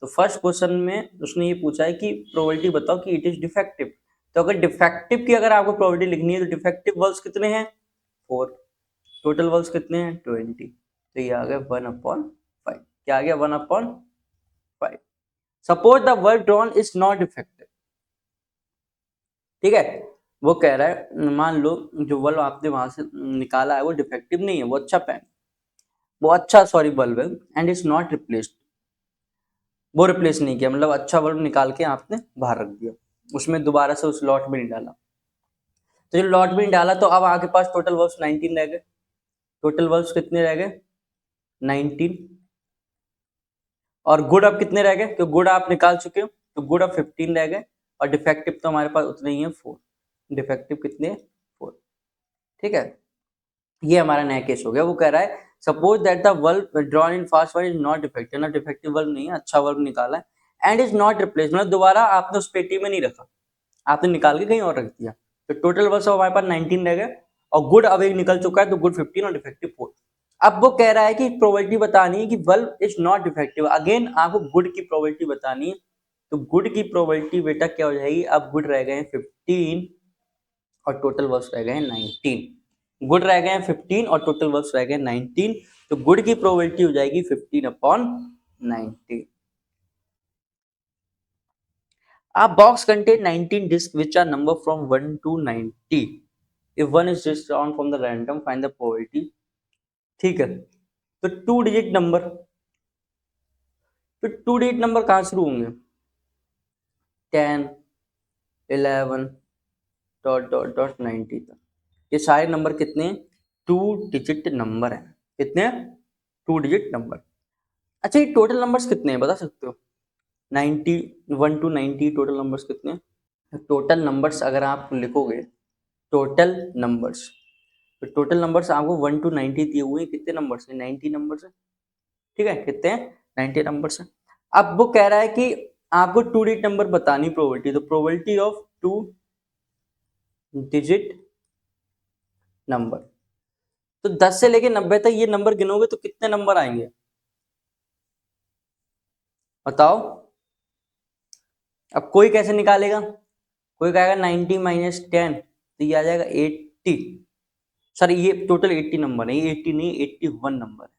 [SPEAKER 1] तो फर्स्ट क्वेश्चन में उसने ये पूछा है कि प्रोबेबिलिटी बताओ कि इट इज डिफेक्टिव। तो अगर डिफेक्टिव की अगर आपको प्रोबेबिलिटी लिखनी है तो डिफेक्टिव वर्ब्स कितने हैं 4, टोटल वर्ब्स कितने हैं 20, तो ये आ गया 1/5। क्या आ गया 1/5। Suppose the verb drawn is not defective. ठीक है, वो कह रहा है मान लो जो बल्ब आपने वहां से निकाला है वो डिफेक्टिव नहीं है, वो अच्छा पैन, वो अच्छा सॉरी बल्ब है, एंड इज नॉट रिप्लेस्ड, वो रिप्लेस नहीं किया, मतलब अच्छा बल्ब निकाल के आपने बाहर रख दिया, उसमें दोबारा से उस लॉट में नहीं डाला। तो जो लॉट में नहीं डाला तो अब आपके पास टोटल बल्ब 19 रह गए। टोटल बल्ब कितने रह गए? 19। और गुड अब कितने रह गए? क्योंकि गुड आप निकाल चुके हो, तो गुड अब 15 रह गए, और डिफेक्टिव तो हमारे पास उतने ही है 4। डिफेक्टिव कितने? 4। ठीक है, ये हमारा नया केस हो गया। वो कह रहा है suppose that the bulb drawn in fast one is not defective, ना डिफेक्टिव बल्ब नहीं है, अच्छा बल्ब निकाला है, एंड इज नॉट रिप्लेस, मतलब दोबारा आपने उस पेटी में नहीं रखा, आपने निकाल के कहीं और रख दिया। तो टोटल बल्ब हमारे पास 19 रह गए, और गुड अब एक निकल चुका है, तो गुड 15 और डिफेक्टिव 4। अब वो कह रहा है कि प्रोबेबिलिटी बतानी है कि bulb is not defective, again आपको गुड की प्रोबेबिलिटी बतानी है। तो गुड की प्रोबेबिलिटी बेटा क्या हो जाएगी? अब गुड रह गए 15 और टोटल वर्ब्स रह गए 19। गुड रह गए 15 और टोटल वर्ब्स रह गए 19, तो गुड की प्रोबेबिलिटी हो जाएगी 15/19। A box contain 19 discs which are number from 1 to 90. If one is just drawn from the random, find the probability. ठीक है, तो टू डिजिट नंबर, तो टू डिजिट नंबर कहाँ शुरू होंगे? 10, 11 डॉट डॉट डॉट 90 तक। ये सारे नंबर कितने हैं? टू डिजिट नंबर है। कितने हैं? Two digit number. अच्छा, ये टोटल नंबर्स कितने हैं बता सकते हो? 90, 1 to 90 टोटल नंबर्स कितने हैं? टोटल नंबर्स अगर आप लिखोगे, टोटल नंबर्स, तो टोटल नंबर्स आपको 1 to 90 दिए हुए हैं, कितने नंबर्स हैं? 90 नंबर्स है। ठीक है, कितने हैं? 90 नंबर्स है। अब वो कह रहा है कि आपको टू डिजिट नंबर बतानी प्रोबेबिलिटी, तो probability of two digit number, तो 10 से लेके 90 तक ये नंबर गिनोगे तो कितने नंबर आएंगे बताओ? अब कोई कैसे निकालेगा? कोई कहेगा 90 माइनस 10, तो ये आ जाएगा 80। सर ये टोटल 80 नंबर है, ये 80 नहीं 81 नंबर है,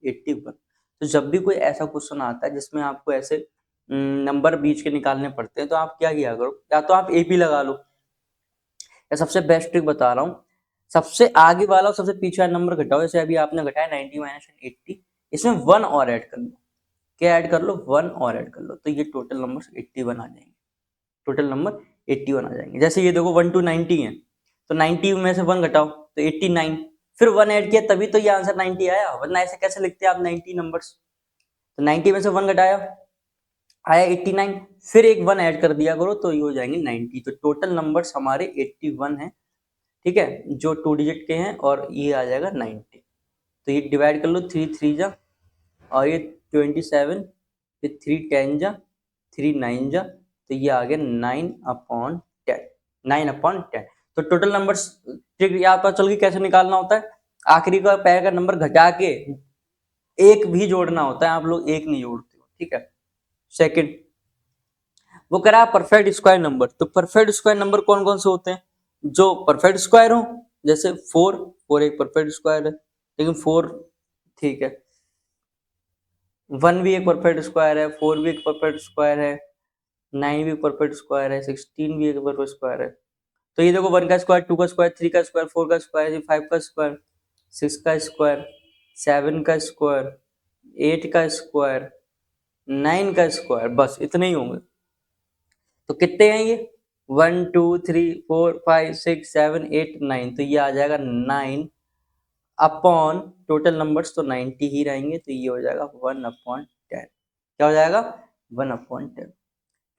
[SPEAKER 1] 81। तो जब भी कोई ऐसा क्वेश्चन आता है जिसमें आपको ऐसे नंबर बीच के निकालने पड़ते हैं, तो आप क्या किया करो, या तो आप एपी लगा लो, या सबसे बेस्ट ट्रिक बता रहा हूँ, सबसे आगे वाला और सबसे पीछे वाला नंबर घटाओ। जैसे अभी आपने घटाया 90 माइनस 80, इसमें 1 और ऐड कर लो। क्या ऐड कर लो? 1 और ऐड कर लो, तो ये टोटल नंबर 81 आ जाएंगे। टोटल नंबर 81 आ जाएंगे। जैसे ये देखो 1 to 90 है, तो 90 में से 1 घटाओ तो 89, फिर 1 ऐड किया तभी तो ये आंसर 90 आया, वरना ऐसे कैसे लिखते हैं आप 90 नंबर्स? तो 90 में से 1 घटाया, आया 89, फिर एक 1 ऐड कर दिया करो तो ये हो जाएंगे 90। तो टोटल नंबर्स हमारे 81 है। ठीक है, जो टू डिजिट के हैं, और ये आ जाएगा 90। तो ये डिवाइड कर लो, 3 3 जा, और ये 27, फिर 3 10 जा, 3 9 जा, तो ये आ गया 9/10, 9/10। तो टोटल नंबर्स ट्रिक यहाँ पता चल गई कैसे निकालना होता है। आखिरी का पैर का नंबर घटा के एक भी जोड़ना होता है, आप लोग एक नहीं जोड़ते हो। ठीक है, सेकंड, वो कह रहा है परफेक्ट स्क्वायर नंबर। तो परफेक्ट स्क्वायर नंबर कौन कौन से होते हैं? जो परफेक्ट स्क्वायर हो, जैसे 4, 4 एक परफेक्ट स्क्वायर है, लेकिन 4 ठीक है, 1 भी एक परफेक्ट स्क्वायर है, 4 भी एक परफेक्ट स्क्वायर है, 9 भी परफेक्ट स्क्वायर है, 16 भी एक परफेक्ट स्क्वायर है। तो ये देखो 1 का स्क्वायर, 2 का स्क्वायर, 3 का स्क्वायर, 4 का स्क्वायर, 5 का स्क्वायर, 6 का स्क्वायर, 7 का स्क्वायर, 8 का स्क्वायर, 9 का स्क्वायर, बस इतने ही होंगे। तो कितने हैं ये? 1 2 3 4 5 6 7 8 9, तो ये आ जाएगा 9 अपॉन टोटल नंबर्स तो 90 ही रहेंगे, तो ये हो जाएगा 1/10। क्या हो जाएगा? 1/10।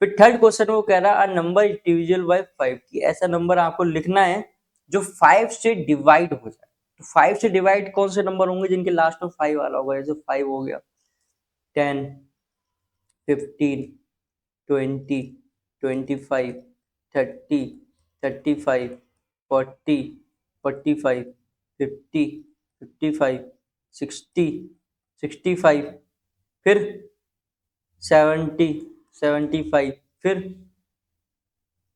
[SPEAKER 1] फिर थर्ड क्वेश्चन वो कह रहा है नंबर इज डिविजिबल बाय 5, की ऐसा नंबर आपको लिखना है जो 5 से डिवाइड हो जाए। तो 5 से डिवाइड कौन से नंबर होंगे? जिनके लास्ट में 5 वाला होगा, जैसे 5 हो गया, 10, 15, 20, 25, 30, 35, 40, 45, 50, 55, 60, 65, फिर 70, 75, फिर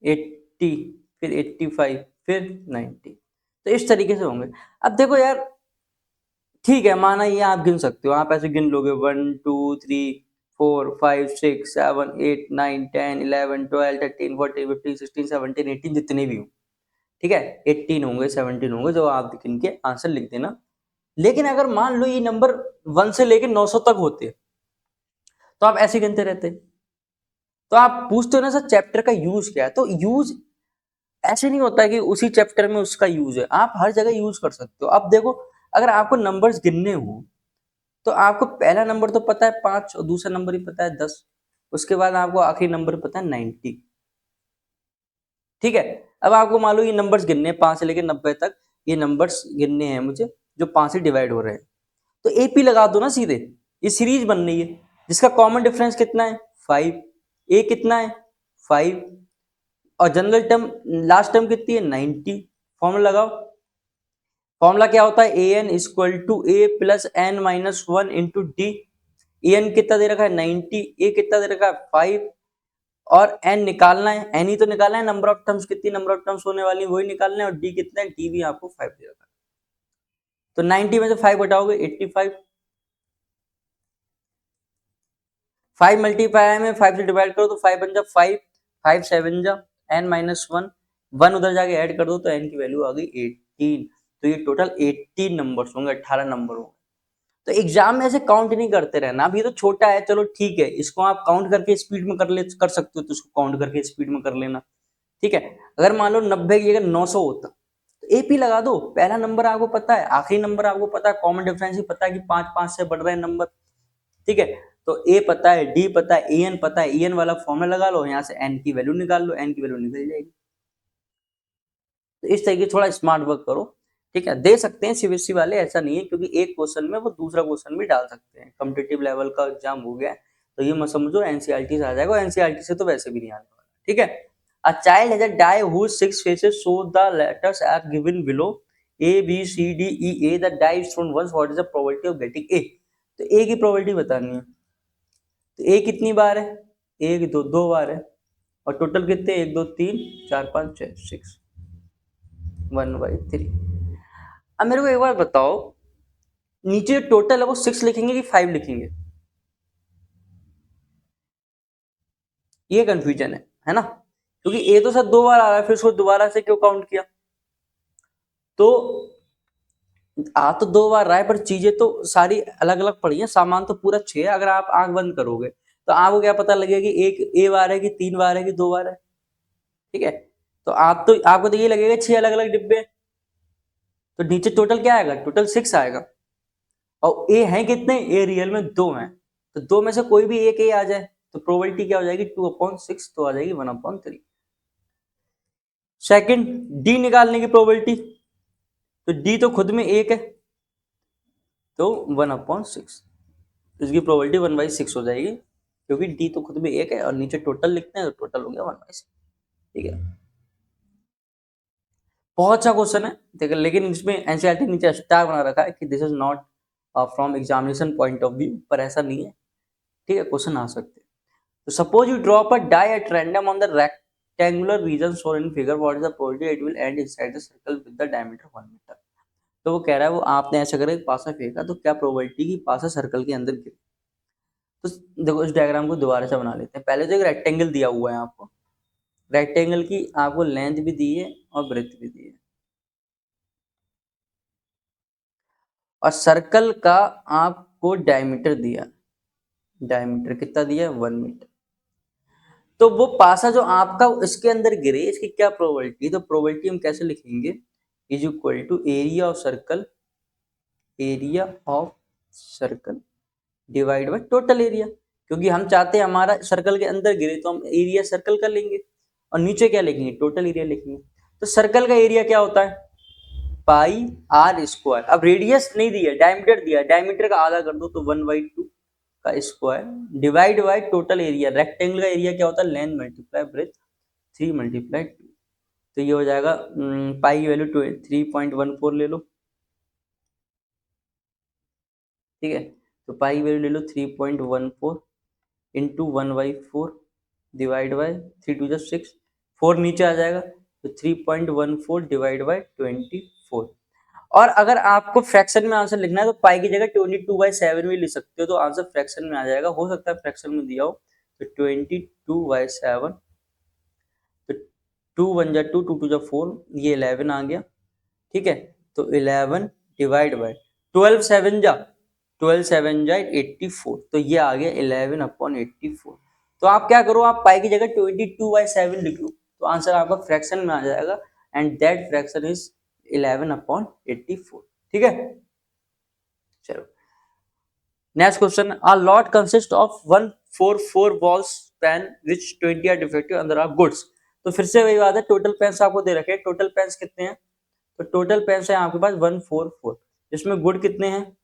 [SPEAKER 1] 80, फिर 85, फिर 90। तो इस तरीके से होंगे। अब देखो यार, ठीक है, माना ये आप गिन सकते हो, आप ऐसे गिन लोगे 1 2 3 4 5 6 7 8 9 10 11 12 13 14 15 16 17 18 जितने भी हो, ठीक है, 18 होंगे, 17 होंगे, जो आप इनके आंसर लिख देना। लेकिन अगर मान लो ये नंबर 1 से लेकर 900 तक होते तो आप ऐसे गिनते रहते। तो आप पूछते हो ना सर चैप्टर का यूज क्या है, तो यूज ऐसे नहीं होता है कि उसी चैप्टर में उसका यूज है, आप हर जगह यूज कर सकते हो। अब देखो, अगर आपको नंबर्स गिनने हो तो आपको पहला नंबर तो पता है 5 और दूसरा नंबर ही पता है 10, उसके बाद आपको आखिरी नंबर पता है 90। ठीक है, अब आपको मान लो ये नंबर्स गिनने हैं 5 से लेकर 90 तक, ये नंबर्स गिनने हैं मुझे जो 5 से डिवाइड हो रहे हैं, तो एपी लगा दो ना सीधे, ये सीरीज बन रही है जिसका कॉमन डिफरेंस कितना है 5, ए कितना है 5, और जनरल टर्म लास्ट टर्म कितनी है 90। फॉर्मूला लगाओ, फॉर्मूला क्या होता है, a n equal to a plus n minus one into d. A n कितना दे रखा है 90, ए कितना दे रखा है 5, और एन निकालना है, एन ही तो निकालना है, नंबर ऑफ टर्म्स कितनी नंबर ऑफ टर्म्स होने वाली वही निकालना है, और डी कितना है, डी भी आपको 5 दे रखा है। तो 90 में से 5 हटाओगे 85, 5 मल्टीप्लाई में 5 से डिवाइड करो तो 5 बन जा 5, 5 7 जा एन माइनस वन, वन उधर जाके ऐड कर दो तो एन की वैल्यू आ गई 18। तो ये टोटल 18 नंबर्स होंगे, 18 नंबर होंगे। तो एग्जाम में ऐसे काउंट नहीं करते रहना, अब ये तो छोटा है चलो ठीक है, इसको आप काउंट करके स्पीड में कर सकते हो तो इसको काउंट करके स्पीड में कर लेना। ठीक है, अगर मान लो 90 की जगह 900 होता तो एपी लगा दो, पहला नंबर आपको पता है, आखिरी नंबर आपको पता है, कॉमन डिफरेंस ही पता है कि 5 5 से बढ़ रहे हैं नंबर। ठीक है, तो ए पता है, डी पता है, एन पता है, एन वाला फॉर्मूला लगा लो, यहाँ से एन की वैल्यू निकाल लो, एन की वैल्यू निकल जाएगी। तो इस तरीके थोड़ा स्मार्ट वर्क करो। ठीक है, दे सकते हैं सीबीएसई वाले, ऐसा नहीं है, क्योंकि एक क्वेश्चन में वो दूसरा क्वेश्चन भी डाल सकते हैं। कॉम्पिटिटिव लेवल का एग्जाम हो गया तो ये मत समझो एनसीईआरटी से आ जाएगा, एनसीईआरटी से तो वैसे भी नहीं आने वाला। ठीक है, a child has a die whose 6 faces, so the letters are given below A B C D E A, the die is thrown once, what is the probability of getting A? तो A की probability बतानी है, तो A कितनी बार है, एक दो, दो बार है, और टोटल कितने, एक दो तीन चार पाँच छः, 6, 1/3। अब मेरे को एक बार बताओ, नीचे टोटल है वो 6 लिखेंगे कि 5 लिखेंगे, ये कंफ्यूजन है ना, क्योंकि ए तो सर 2 बार आ रहा है, फिर उसको दोबारा से क्यों काउंट किया। तो आ तो 2 बार रहा है, पर चीजें तो सारी अलग अलग पड़ी है, सामान तो पूरा 6 है। अगर आप आंख बंद करोगे तो आपको क्या पता लगेगा कि एक ए बार है कि 3 बार है कि 2 बार है। ठीक है, तो आपको तो ये लगेगा 6 अलग अलग डिब्बे, तो नीचे टोटल क्या आएगा, टोटल 6 आएगा। और ए है कितने, ए रियल में 2 हैं, तो 2 में से कोई भी एक ए आ जाए तो प्रोबेबिलिटी क्या हो जाएगी 2/6, तो आ जाएगी 1/3। सेकंड, डी निकालने की प्रोबेबिलिटी, तो डी तो खुद में एक है तो 1/6, तो इसकी प्रोबेबिलिटी 1/6 हो जाएगी, क्योंकि डी तो खुद में एक है और नीचे टोटल लिखते हैं तो टोटल हो गया 1/6। ठीक है, बहुत अच्छा क्वेश्चन है देखिए, लेकिन इसमें एनसीईआरटी नीचे स्टार बना रखा है कि this is not from examination point of view, पर ऐसा नहीं है। ठीक है, क्वेश्चन आ सकते हैं। तो suppose you drop a die at random on the rectangular region shown in figure, what is the probability it will end inside the circle with the diameter 1 metre. तो वो कह रहा है वो आपने ऐसा करके पासा फेंका तो क्या प्रोबेबिलिटी की पासा सर्कल के अंदर गिरे। तो देखो इस डायग्राम को दोबारा से बना लेते हैं। पहले तो एक रेक्टेंगल दिया हुआ है आपको, रेक्टेंगल की आपको लेंथ भी दी है और ब्रेथ भी दी है, और सर्कल का आपको डायमीटर दिया, डायमीटर कितना दिया 1 मीटर। तो वो पासा जो आपका इसके अंदर गिरे इसकी क्या प्रोबेबिलिटी, तो प्रोबेबिलिटी हम कैसे लिखेंगे, is equal to area of circle, area of circle divide by total area, क्योंकि हम चाहते हैं हमारा सर्कल के अंदर गिरे तो हम एरिया सर्कल का लेंगे, और नीचे क्या लिखेंगे, टोटल एरिया लिखेंगे। तो सर्कल का एरिया क्या होता है, पाई आर स्क्वायर। अब रेडियस नहीं दिया, डायमीटर दिया, डायमीटर का आधा कर दो तो 1/2 का square divide by total area. Rectangle का एरिया क्या होता है, लेंथ मल्टीप्लाई ब्रेथ, 3 × 2, तो ये हो जाएगा पाई की वैल्यू 3.14 ले लो। ठीक है, तो पाई की वैल्यू ले लो 3.14 इंटू 1/4 डिवाइड बाय 3×2 = 6, 4 नीचे आ जाएगा तो 3.14 डिवाइड बाय 24। और अगर आपको फ्रैक्शन में आंसर लिखना है तो पाई की जगह 22/7 भी लिख सकते हो, तो आंसर फ्रैक्शन में आ जाएगा। हो सकता है फ्रैक्शन में दिया हो तो 22/7, तो 2 1 जा 2, 2 2 जा 4, ये 11 आ गया। ठीक है, तो 11 डिवाइड बाय 12 7 जा 12 7 जा 84, तो ये आ गया 11/84। तो आप क्या करो, आप पाई की जगह 22/7 लिख लो, तो आंसर आपका फ्रैक्शन में आ जाएगा, एंड दैट फ्रैक्शन इज 11/84। ठीक है, चलो next question. A lot consist of 144 balls pen which 20 are defective अंदर आर गुड्स। तो फिर से वही बात है, टोटल पेन्स आपको दे रखे हैं, टोटल पेन्स कितने हैं, तो टोटल पेन्स है आपके पास 144, इसमें गुड कितने हैं,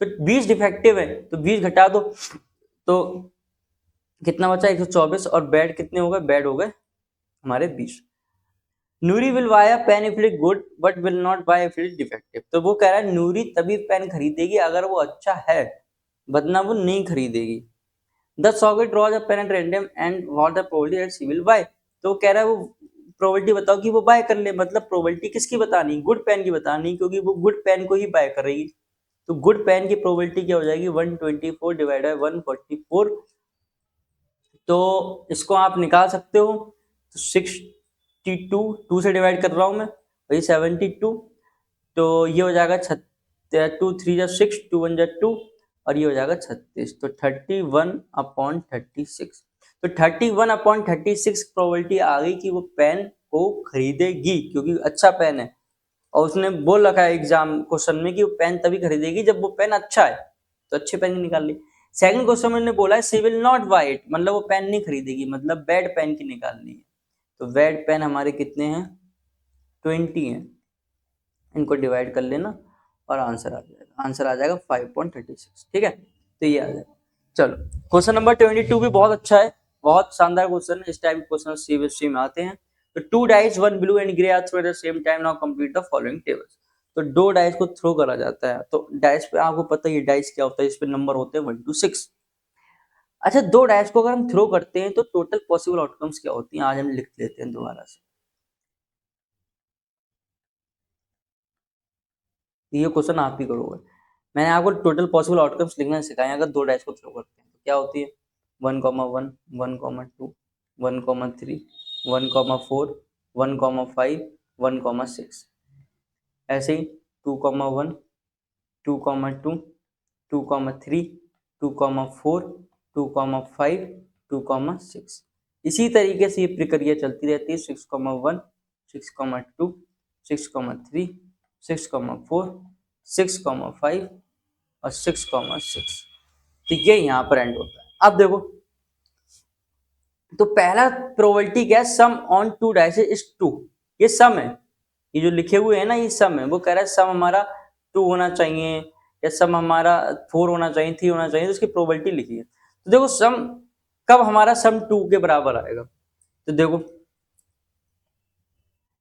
[SPEAKER 1] तो 20 डिफेक्टिव है, तो 20 घटा दो, तो कितना बचा 124, और बैड कितने हो गए, बैड हो गए हमारे 20। Noori will buy a pen if it is good but will not buy if it is defective. तो वो कह रहा है नूरी तभी पेन खरीदेगी अगर वो अच्छा है, वरना वो नहीं खरीदेगी। The socket draws a pen at random and what the probability that she will buy. तो कह रहा है वो प्रोबेबिलिटी बताओ कि वो बाय कर ले, मतलब प्रोबेबिलिटी किसकी बतानी, गुड पेन की बतानी, क्योंकि वो गुड पेन को ही बाय करेगी। तो गुड पेन की प्रोबेबिलिटी क्या हो जाएगी, 124 डिवाइड बाय 144। तो इसको आप निकाल सकते हो, तो 62, 2 से डिवाइड कर रहा हूं मैं, वही 72, तो ये हो जाएगा 2 3 जा 6, 2 1 जा 2, और ये हो जाएगा 36, तो 31/36। तो 31/36 प्रोबेबिलिटी आ गई कि वो पेन को खरीदेगी, क्योंकि अच्छा पेन है, और उसने बोल रखा है एग्जाम क्वेश्चन में कि वो पेन तभी खरीदेगी जब वो पेन अच्छा है, तो अच्छे पेन की निकाल ली। सेकंड क्वेश्चन में बोला है सी विल नॉट बाय इट, मतलब वो पेन नहीं खरीदेगी, मतलब बैड पेन की निकालनी है। तो बैड पेन हमारे कितने हैं, 20 हैं, इनको डिवाइड कर लेना और आंसर आ जाएगा, आंसर आ जाएगा 5.36। ठीक है, तो ये आ जाएगा। चलो क्वेश्चन नंबर 22 भी बहुत अच्छा है, बहुत शानदार क्वेश्चन है, इस टाइप के क्वेश्चन सीबीएसई में आते हैं। तो 2 dice 1 blue and grey are throw at the same time, now complete the following tables. तो 2 डाइस को थ्रो करा जाता है, तो डाइस पे आपको पता है डाइस क्या होता है, इस पे नंबर होते हैं 1 to 6। अच्छा, 2 डाइस को अगर हम थ्रो करते हैं तो टोटल पॉसिबल आउटकम्स क्या होती हैं, आज हम लिख लेते हैं दोबारा से। ये क्वेश्चन आप ही करोगे, मैंने आपको टोटल पॉसिबल आउटकम्स लिखना सिखाया। अगर 2 डाइस को थ्रो करते हैं तो क्या होती है, 1,1 1,2 1,3 1,4 1,5 1,6, ऐसे ही 2,1 2,2 2,3 2,4 2,5 2,6। इसी तरीके से ये प्रक्रिया चलती रहती है, 6,1 6,2 6,3 6,4 6,5 और 6,6। तो ये यहाँ पर एंड होता है। अब देखो, तो पहला प्रोबेबिलिटी क्या है, सम ऑन 2 डाइस इज 2, ये सम है, ये जो लिखे हुए हैं ना ये सम है। वो कह रहा है सम हमारा 2 होना चाहिए, या सम हमारा 4 होना चाहिए, 3 होना चाहिए, तो उसकी प्रोबेबिलिटी लिखी है। तो देखो सम कब हमारा सम 2 के बराबर आएगा, तो देखो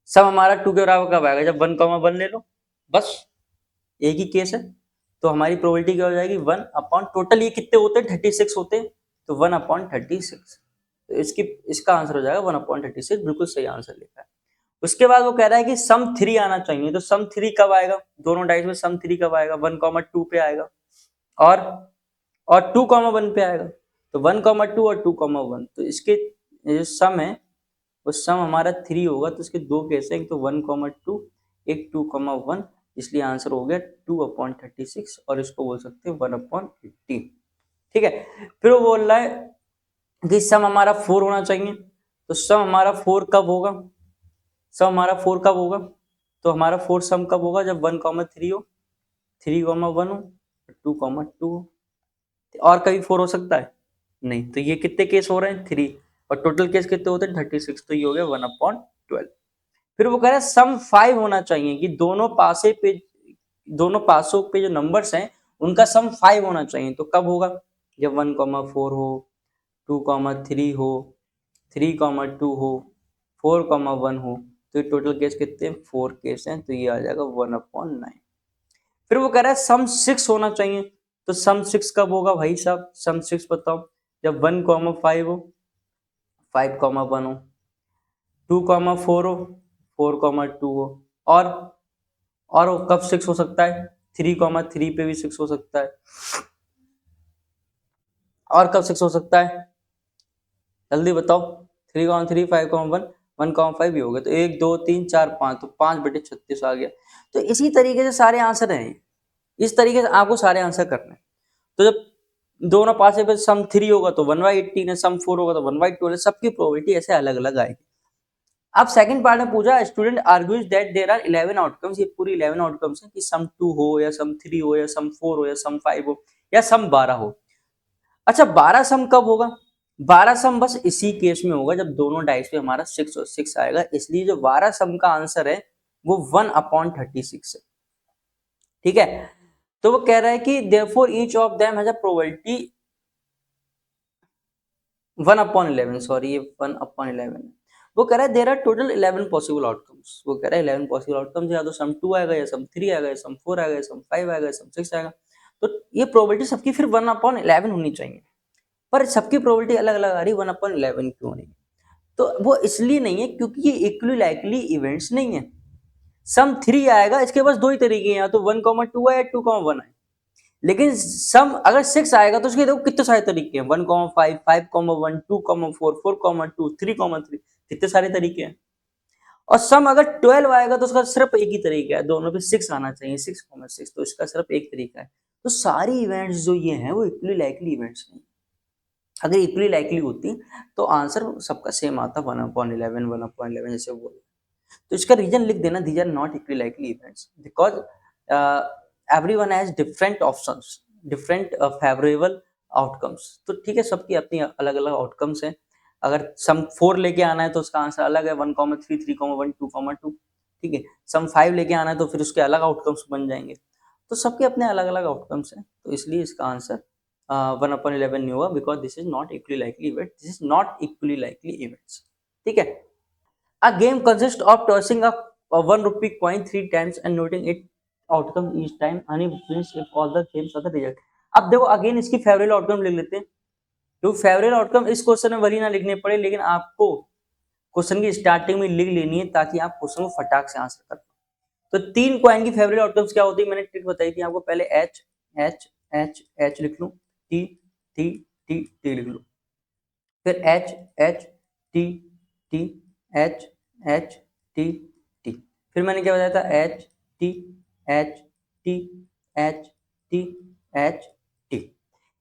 [SPEAKER 1] सम हमारा 2 के बराबर कब आएगा, जब 1,1 ले लो, बस एक ही केस है। तो हमारी प्रोबेबिलिटी क्या हो जाएगी, 1 टोटल ये कितने होते हैं, 36 होते हैं, तो 1/36। तो इसका आंसर हो जाएगा 1/36, बिल्कुल सही आंसर लिखा है। उसके बाद वो कह रहा है कि सम 3 आना चाहिए, तो सम 3 कब आएगा, दोनों डाइस में सम 3 कब आएगा, 1,2 पे आएगा, और 2,1 पे आएगा। तो 1,2 और 2,1, तो इसके जो सम है वो सम हमारा 3 होगा, तो इसके दो केस है, एक तो 1,2 एक 2,1, इसलिए आंसर हो गया 2/36, और इसको बोल सकते हैं 1/80। ठीक है, फिर वो बोल रहा है कि सम हमारा 4 होना चाहिए, तो सम हमारा 4 कब होगा, सम हमारा 4 कब होगा, तो हमारा 4 सम कब होगा, जब 1,3 हो, 3,1 हो, 2,2 हो। और कभी 4 हो सकता है नहीं, तो ये कितने केस हो रहे हैं, 3, और टोटल केस कितने होते हैं 36, तो ये हो गया 1/12। फिर वो कह रहा है सम 5 होना चाहिए, कि दोनों पासों पे जो नंबर्स हैं उनका सम 5 होना चाहिए, तो कब होगा, जब 1,4 हो, 2,3 हो, 3,2 हो, 4,1 हो। तो टोटल केस कितने हैं, 4 केस हैं, तो ये आ जाएगा 1/9। फिर वो कह रहा है सम 6 होना चाहिए, तो सम 6 कब होगा भाई साहब, सम 6 बताओ, जब 1,5 हो, 5,1 हो, 2,4 हो, 4,2 हो, और वो कब 6 हो सकता है, 3,3 पे भी 6 हो सकता है, और कब 6 हो सकता है, जल्दी बताओ, 3,3 5,1 1,5 भी हो गया, तो 1 2 3 4 5, तो 5/36 आ गया। तो इसी तरीके से सारे आंसर हैं, इस तरीके से आपको सारे आंसर करने हैं। तो जब दोनों पास है, सम 3 होगा तो 1/18 है, सम 4 होगा तो 1/12 है, सबकी प्रोबेबिलिटी ऐसे अलग अलग आएगी। अब सेकंड पार्ट में पूछा, student argues that there are 11 outcomes, ये पूरी 11 आउटकम्स है कि सम 2 हो या सम 3 हो या सम 4 हो या सम 5 हो या सम 12 हो। अच्छा, 12 सम कब होगा? 12 सम बस इसी केस में होगा जब दोनों डाइस पे हमारा 6 और 6 आएगा, इसलिए जो 12 सम का आंसर है वो 1/36 है। ठीक है, तो वो कह रहा है कि therefore each of them has a probability 1/11, sorry ये 1/11 है। वो कह रहा है there are total 11 possible outcomes, वो कह रहा है 11 पॉसिबल आउटकम्स, या तो सम 2 आएगा या सम 3 आएगा या सम 4 आएगा या सम 5 आएगा या सम 6 आएगा। तो ये प्रोबेबिलिटी सबकी फिर 1/11 होनी चाहिए, पर सबकी प्रोबेबिलिटी अलग अलग आ रही है, 1/11 क्यों नहीं? तो वो इसलिए नहीं है क्योंकि ये इक्वली लाइकली इवेंट्स नहीं है। सम 3 आएगा, इसके पास दो ही तरीके हैं, या तो 1,2 है या 2,1 है। लेकिन सम अगर 6 आएगा तो उसके देखो कितने सारे तरीके हैं, 1,5 5,1 2,4 4,2 3,3, कितने सारे तरीके हैं। और सम अगर 12 आएगा तो उसका सिर्फ एक ही तरीका है, दोनों पे 6 आना चाहिए, 6,6, तो इसका सिर्फ एक तरीका है। तो सारी इवेंट्स जो ये हैं वो इक्वली लाइकली इवेंट्स नहीं। अगर इक्वली लाइकली होती तो आंसर सबका सेम आता, 1/11 1/11 जैसे बोले। तो इसका रीजन लिख देना, these are not equally likely events because everyone has different options, different favourable outcomes. तो ठीक है, सबकी अपनी अलग अलग आउटकम्स हैं। अगर सम 4 लेके आना है तो उसका आंसर अलग है, 1,3 3,1 2,2। ठीक है, सम 5 लेके आना है तो फिर उसके अलग आउटकम्स बन जाएंगे। तो सबके अपने अलग अलग आउटकम्स हैं, तो इसलिए इसका आंसर 1/11 नहीं होगा, because this is not equally likely event, this is not equally likely events. ठीक है, a game consists of tossing a 1 rupee coin 3 times and noting its outcome each time. Honey wins if all the games are the result. अब देखो again इसकी favourite outcome लिख लेते हैं, तो favourite outcome इस क्वेश्चन में भली ना लिखने पड़े, लेकिन आपको क्वेश्चन की स्टार्टिंग में लिख लेनी है ताकि आप क्वेश्चन को फटाक से आंसर कर पाओ। तो 3 कॉइन की फेवरेट आउटकम्स क्या होती है, मैंने ट्रिक बताई थी आपको। पहले एच एच एच एच लिख लूं, टी टी टी टी लिख लूं, फिर H H T T H H T T, फिर मैंने क्या बताया था, H T H T H T H T.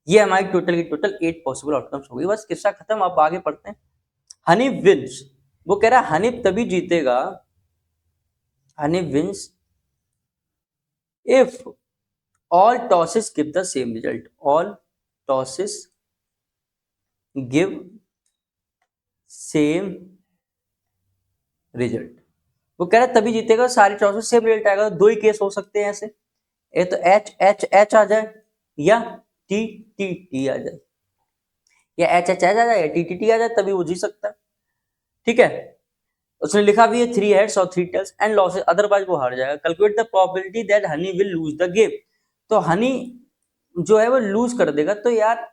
[SPEAKER 1] ये हमारी टोटल की टोटल 8 पॉसिबल आउटकम्स हो गई। बस किस्सा खत्म, अब आगे पढ़ते हैं। हनी विंस, वो कह रहा है हनी तभी जीतेगा, Honey wins if all tosses give the same result, all tosses give same result. वो कह रहा है तभी जीतेगा, सारी टॉस में सेम रिजल्ट आएगा। दो ही केस हो सकते हैं ऐसे, ये तो एच एच एच आ जाए या टी टी टी आ जाए, या एच एच एच आ जाए या टी टी टी आ जाए, तभी वो जीत सकता है। ठीक है, उसने लिखा भी है 3 हेड्स और 3 टेल्स एंड लॉसेस, अदरवाइज वो हार जाएगा। Calculate the probability that Honey will lose the game, तो हनी जो है वो लूज कर देगा। तो यार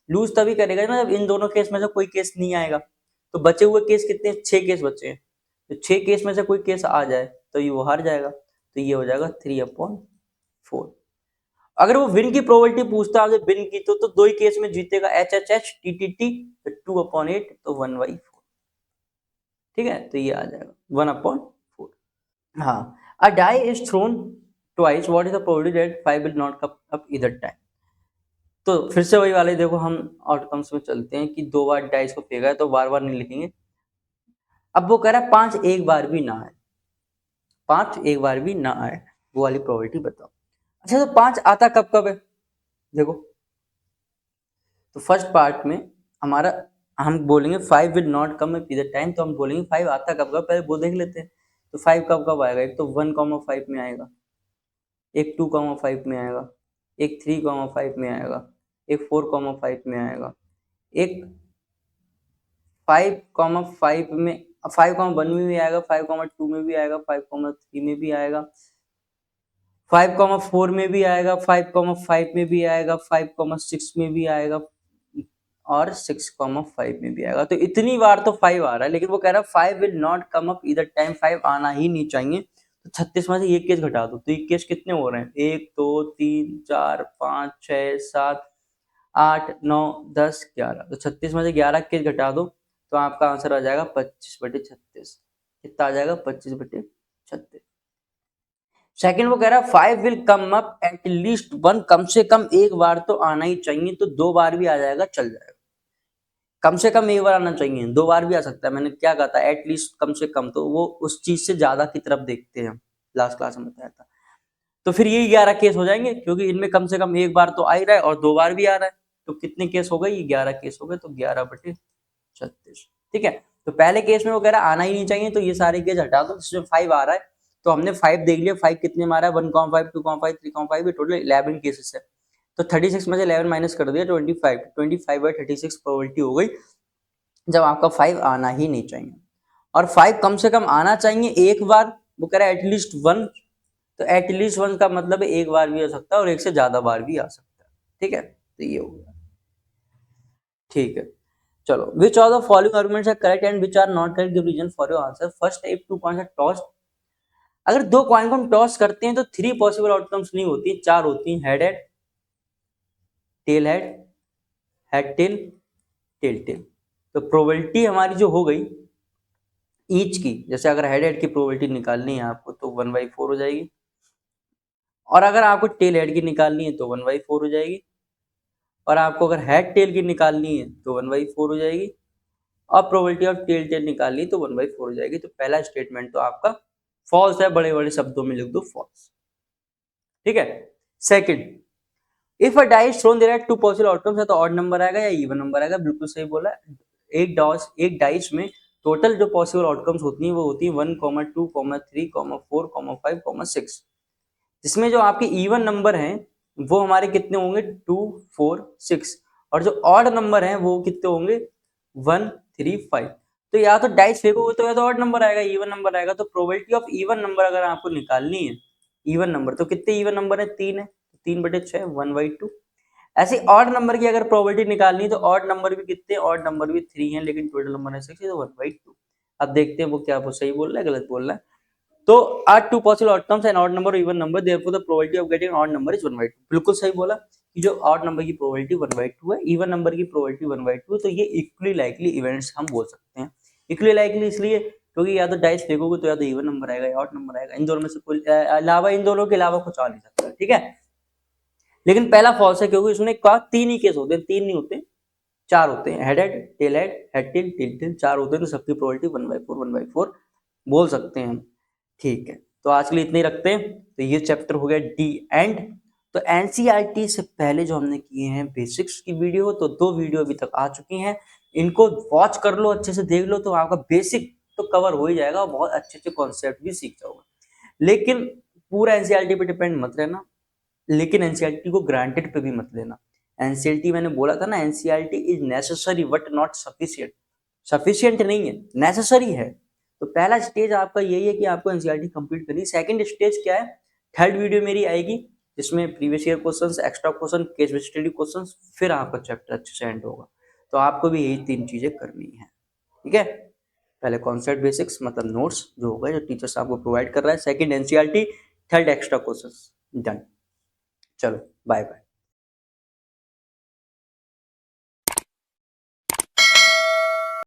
[SPEAKER 1] लूज तभी करेगा ना जब इन दोनों केस में से कोई केस नहीं आएगा। तो बचे हुए केस कितने, 6 केस बचे हैं, तो 6 केस में से कोई केस आ जाए तो ये वो हार जाएगा। तो ये हो जाएगा 3/4। अगर वो विन की प्रोबेबिलिटी पूछता है विन की, तो दो ही केस में जीतेगा, H H H T T T, तो 2/8, तो 1/4। ठीक है, तो ये आ जाएगा 1/4। हाँ, a die is thrown twice, what is the probability that 5 will not come up either time. तो फिर से वही वाले देखो, हम आउटकम्स में चलते हैं कि 2 बार डाइस को फेंका है तो बार बार नहीं लिखेंगे। अब वो कह रहा है 5 एक बार भी ना आए, 5 एक बार भी ना आए, वो वाली प्रोबेबिलिटी बताओ। अच्छा, तो 5 आता कब कब है, देखो तो फर्स्ट पार्ट में हमारा हम बोलेंगे 5 will not come at the time, तो हम बोलेंगे 5 आता कब कब, पहले वो देख लेते हैं। तो 5 कब कब आएगा, एक तो 1,5 में आएगा, एक 2,5 में आएगा, एक 3,5 में आएगा, एक 4,5 में आएगा, एक 5,5 में 5,1 में भी आएगा, 5,2 में भी आएगा, 5,3 में भी आएगा, 5,4 में भी आएगा, 5,5 में भी आएगा, 5,6 में भी आएगा और 6,5 में भी आएगा। तो इतनी बार तो 5 आ रहा है, लेकिन वो कह रहा है 5 will not come up either time, 5 आना ही नहीं चाहिए। तो 36 में से ये केस घटा दो, तो ये केस कितने हो रहे हैं, 1 2 3 4 5 6 7 8 9 10 11, तो 36 में से 11 केस घटा दो तो आपका आंसर आ जाएगा 25/36। कितना आ जाएगा? 25/36। सेकंड वो कह रहा है 5 will come up at least 1, कम से कम एक बार तो आना ही चाहिए, तो 2 बार भी आ जाएगा चल जाएगा। कम से कम एक बार आना चाहिए, 2 बार भी आ सकता है। मैंने क्या कहा था? एटलीस्ट, कम से कम, तो वो उस चीज से ज्यादा की तरफ देखते हैं, लास्ट क्लास में बताया था। तो फिर ये 11 केस हो जाएंगे, क्योंकि इनमें कम से कम एक बार तो आ ही रहा है और 2 बार भी आ रहा है। तो कितने केस हो गए? ये 11 केस हो गए, तो 11/36। ठीक है, तो पहले केस में वो कह रहा है आना ही नहीं चाहिए, तो ये सारे केस हटा दो। जिसमें 5 आ रहा है, तो हमने 5 देख लिया। 5 कितने मारा है? 1,5, 2,5, 3,5, ये टोटल 11 केसेस है। तो 36 में से 11 माइनस कर दिया, 25। 25/36 प्रोबेबिलिटी हो गई जब आपका 5 आना ही नहीं चाहिए। और 5 कम से कम आना चाहिए एक बार, वो कह रहा है एटलीस्ट 1। तो एटलीस्ट 1 का मतलब है एक बार भी आ सकता है और एक से ज्यादा बार भी आ सकता है। ठीक है, तो ये हो गया। ठीक है, चलो, which of the following arguments are correct and which are not correct, give reason for your answer. First, if 2 coins are tossed, अगर 2 कॉइन को हम टॉस करते हैं तो 3 पॉसिबल आउटकम्स नहीं होती, 4 होती हैं। Head head, tail head, head tail, tail tail. तो प्रोबेबिलिटी हमारी जो हो गई ईच की, जैसे अगर हेड हेड की प्रोबेबिलिटी निकालनी है आपको तो 1/4 हो जाएगी, और अगर आपको टेल हेड की निकालनी है तो 1/4 हो जाएगी, और आपको अगर हेड टेल की निकालनी है तो 1/4 हो जाएगी, और प्रोबेबिलिटी ऑफ टेल टेल निकालनी है तो 1/4 हो जाएगी। तो पहला स्टेटमेंट तो आपका फॉल्स है, बड़े बड़े शब्दों में लिख दो फॉल्स। ठीक है, second, if a dice thrown there are 2 possible outcomes है, तो ऑड नंबर आएगा या इवन नंबर आएगा? बिल्कुल सही बोला। एक डाइस में टोटल जो पॉसिबल आउटकम्स होती हैं वो होती है 1, 2, 3, 4, 5, 6। जिसमें जो आपके इवन नंबर हैं वो हमारे कितने होंगे? 2, 4, 6। और जो ऑड नंबर हैं वो कितने होंगे? 1, 3, 5। तो या तो डाइस फेंकोगे तो या तो ऑड नंबर आएगा, इवन नंबर आएगा। तो प्रोबेबिलिटी ऑफ इवन नंबर अगर आपको निकालनी है, इवन नंबर, तो कितने इवन नंबर है? 3 है, 3/6, 1/2। ऐसे ऑड नंबर की अगर प्रोबेबिलिटी निकालनी है तो ऑड नंबर भी कितने? ऑड नंबर भी 3 है, लेकिन टोटल नंबर है 6, तो 1/2। अब देखते हैं वो क्या, वो सही बोल रहा है गलत बोल रहा है। तो are 2 possible outcomes and odd number even number, therefore the probability of getting odd number is 1/2। बिल्कुल सही बोला कि जो ऑड नंबर की प्रोबेबिलिटी 1/2 है, इवन नंबर की प्रोबेबिलिटी 1/2 है, तो ये इक्वली लाइकली इवेंट्स हम बोल सकते हैं। इक्वली लाइकली इसलिए क्योंकि या तो डाइस फेंकोगे तो या तो इवन नंबर आएगा या ऑड नंबर आएगा, इन दोनों में से कोई अलावा, इन दोनों के अलावा कुछ आ नहीं सकता। ठीक है, लेकिन पहला फॉल्स है क्योंकि उसने कहा 3 ही केस होते हैं, 3 नहीं होते, 4 होते हैं। Head head, tail head, head tail, tail tail, 4 होते हैं, तो सबकी प्रोबेबिलिटी 1/4, 1/4 बोल सकते हैं हम। ठीक है, तो आज के लिए इतने ही रखते हैं। तो ये चैप्टर हो गया डी एंड। तो एनसीईआरटी से पहले जो हमने किए हैं बेसिक्स की वीडियो, तो 2 वीडियो अभी तक आ चुकी हैं, इनको वॉच कर लो, अच्छे से देख लो, तो आपका बेसिक तो कवर हो ही जाएगा और बहुत अच्छे अच्छे कॉन्सेप्ट भी सीख जाओगे। लेकिन पूरा एनसीईआरटी पे डिपेंड मत रहना, लेकिन एनसीईआरटी को ग्रांटेड पे भी मत लेना। एनसीईआरटी मैंने बोला था ना, NCERT is necessary but not sufficient. Sufficient नहीं है, नेसेसरी है। तो पहला स्टेज आपका यही है कि आपको एनसीईआरटी कंप्लीट करनी। सेकंड स्टेज क्या है? थर्ड वीडियो मेरी आएगी जिसमें previous year questions, extra question, case based study questions, फिर आपका चैप्टर अच्छे से एंड होगा। तो आपको भी यही 3 चीजें करनी है। ठीक है, पहले कॉन्सेप्ट बेसिक्स मतलब नोट्स जो होगा, जो टीचर्स आपको प्रोवाइड कर रहा है, second NCERT, third extra questions. Done, चलो बाय बाय।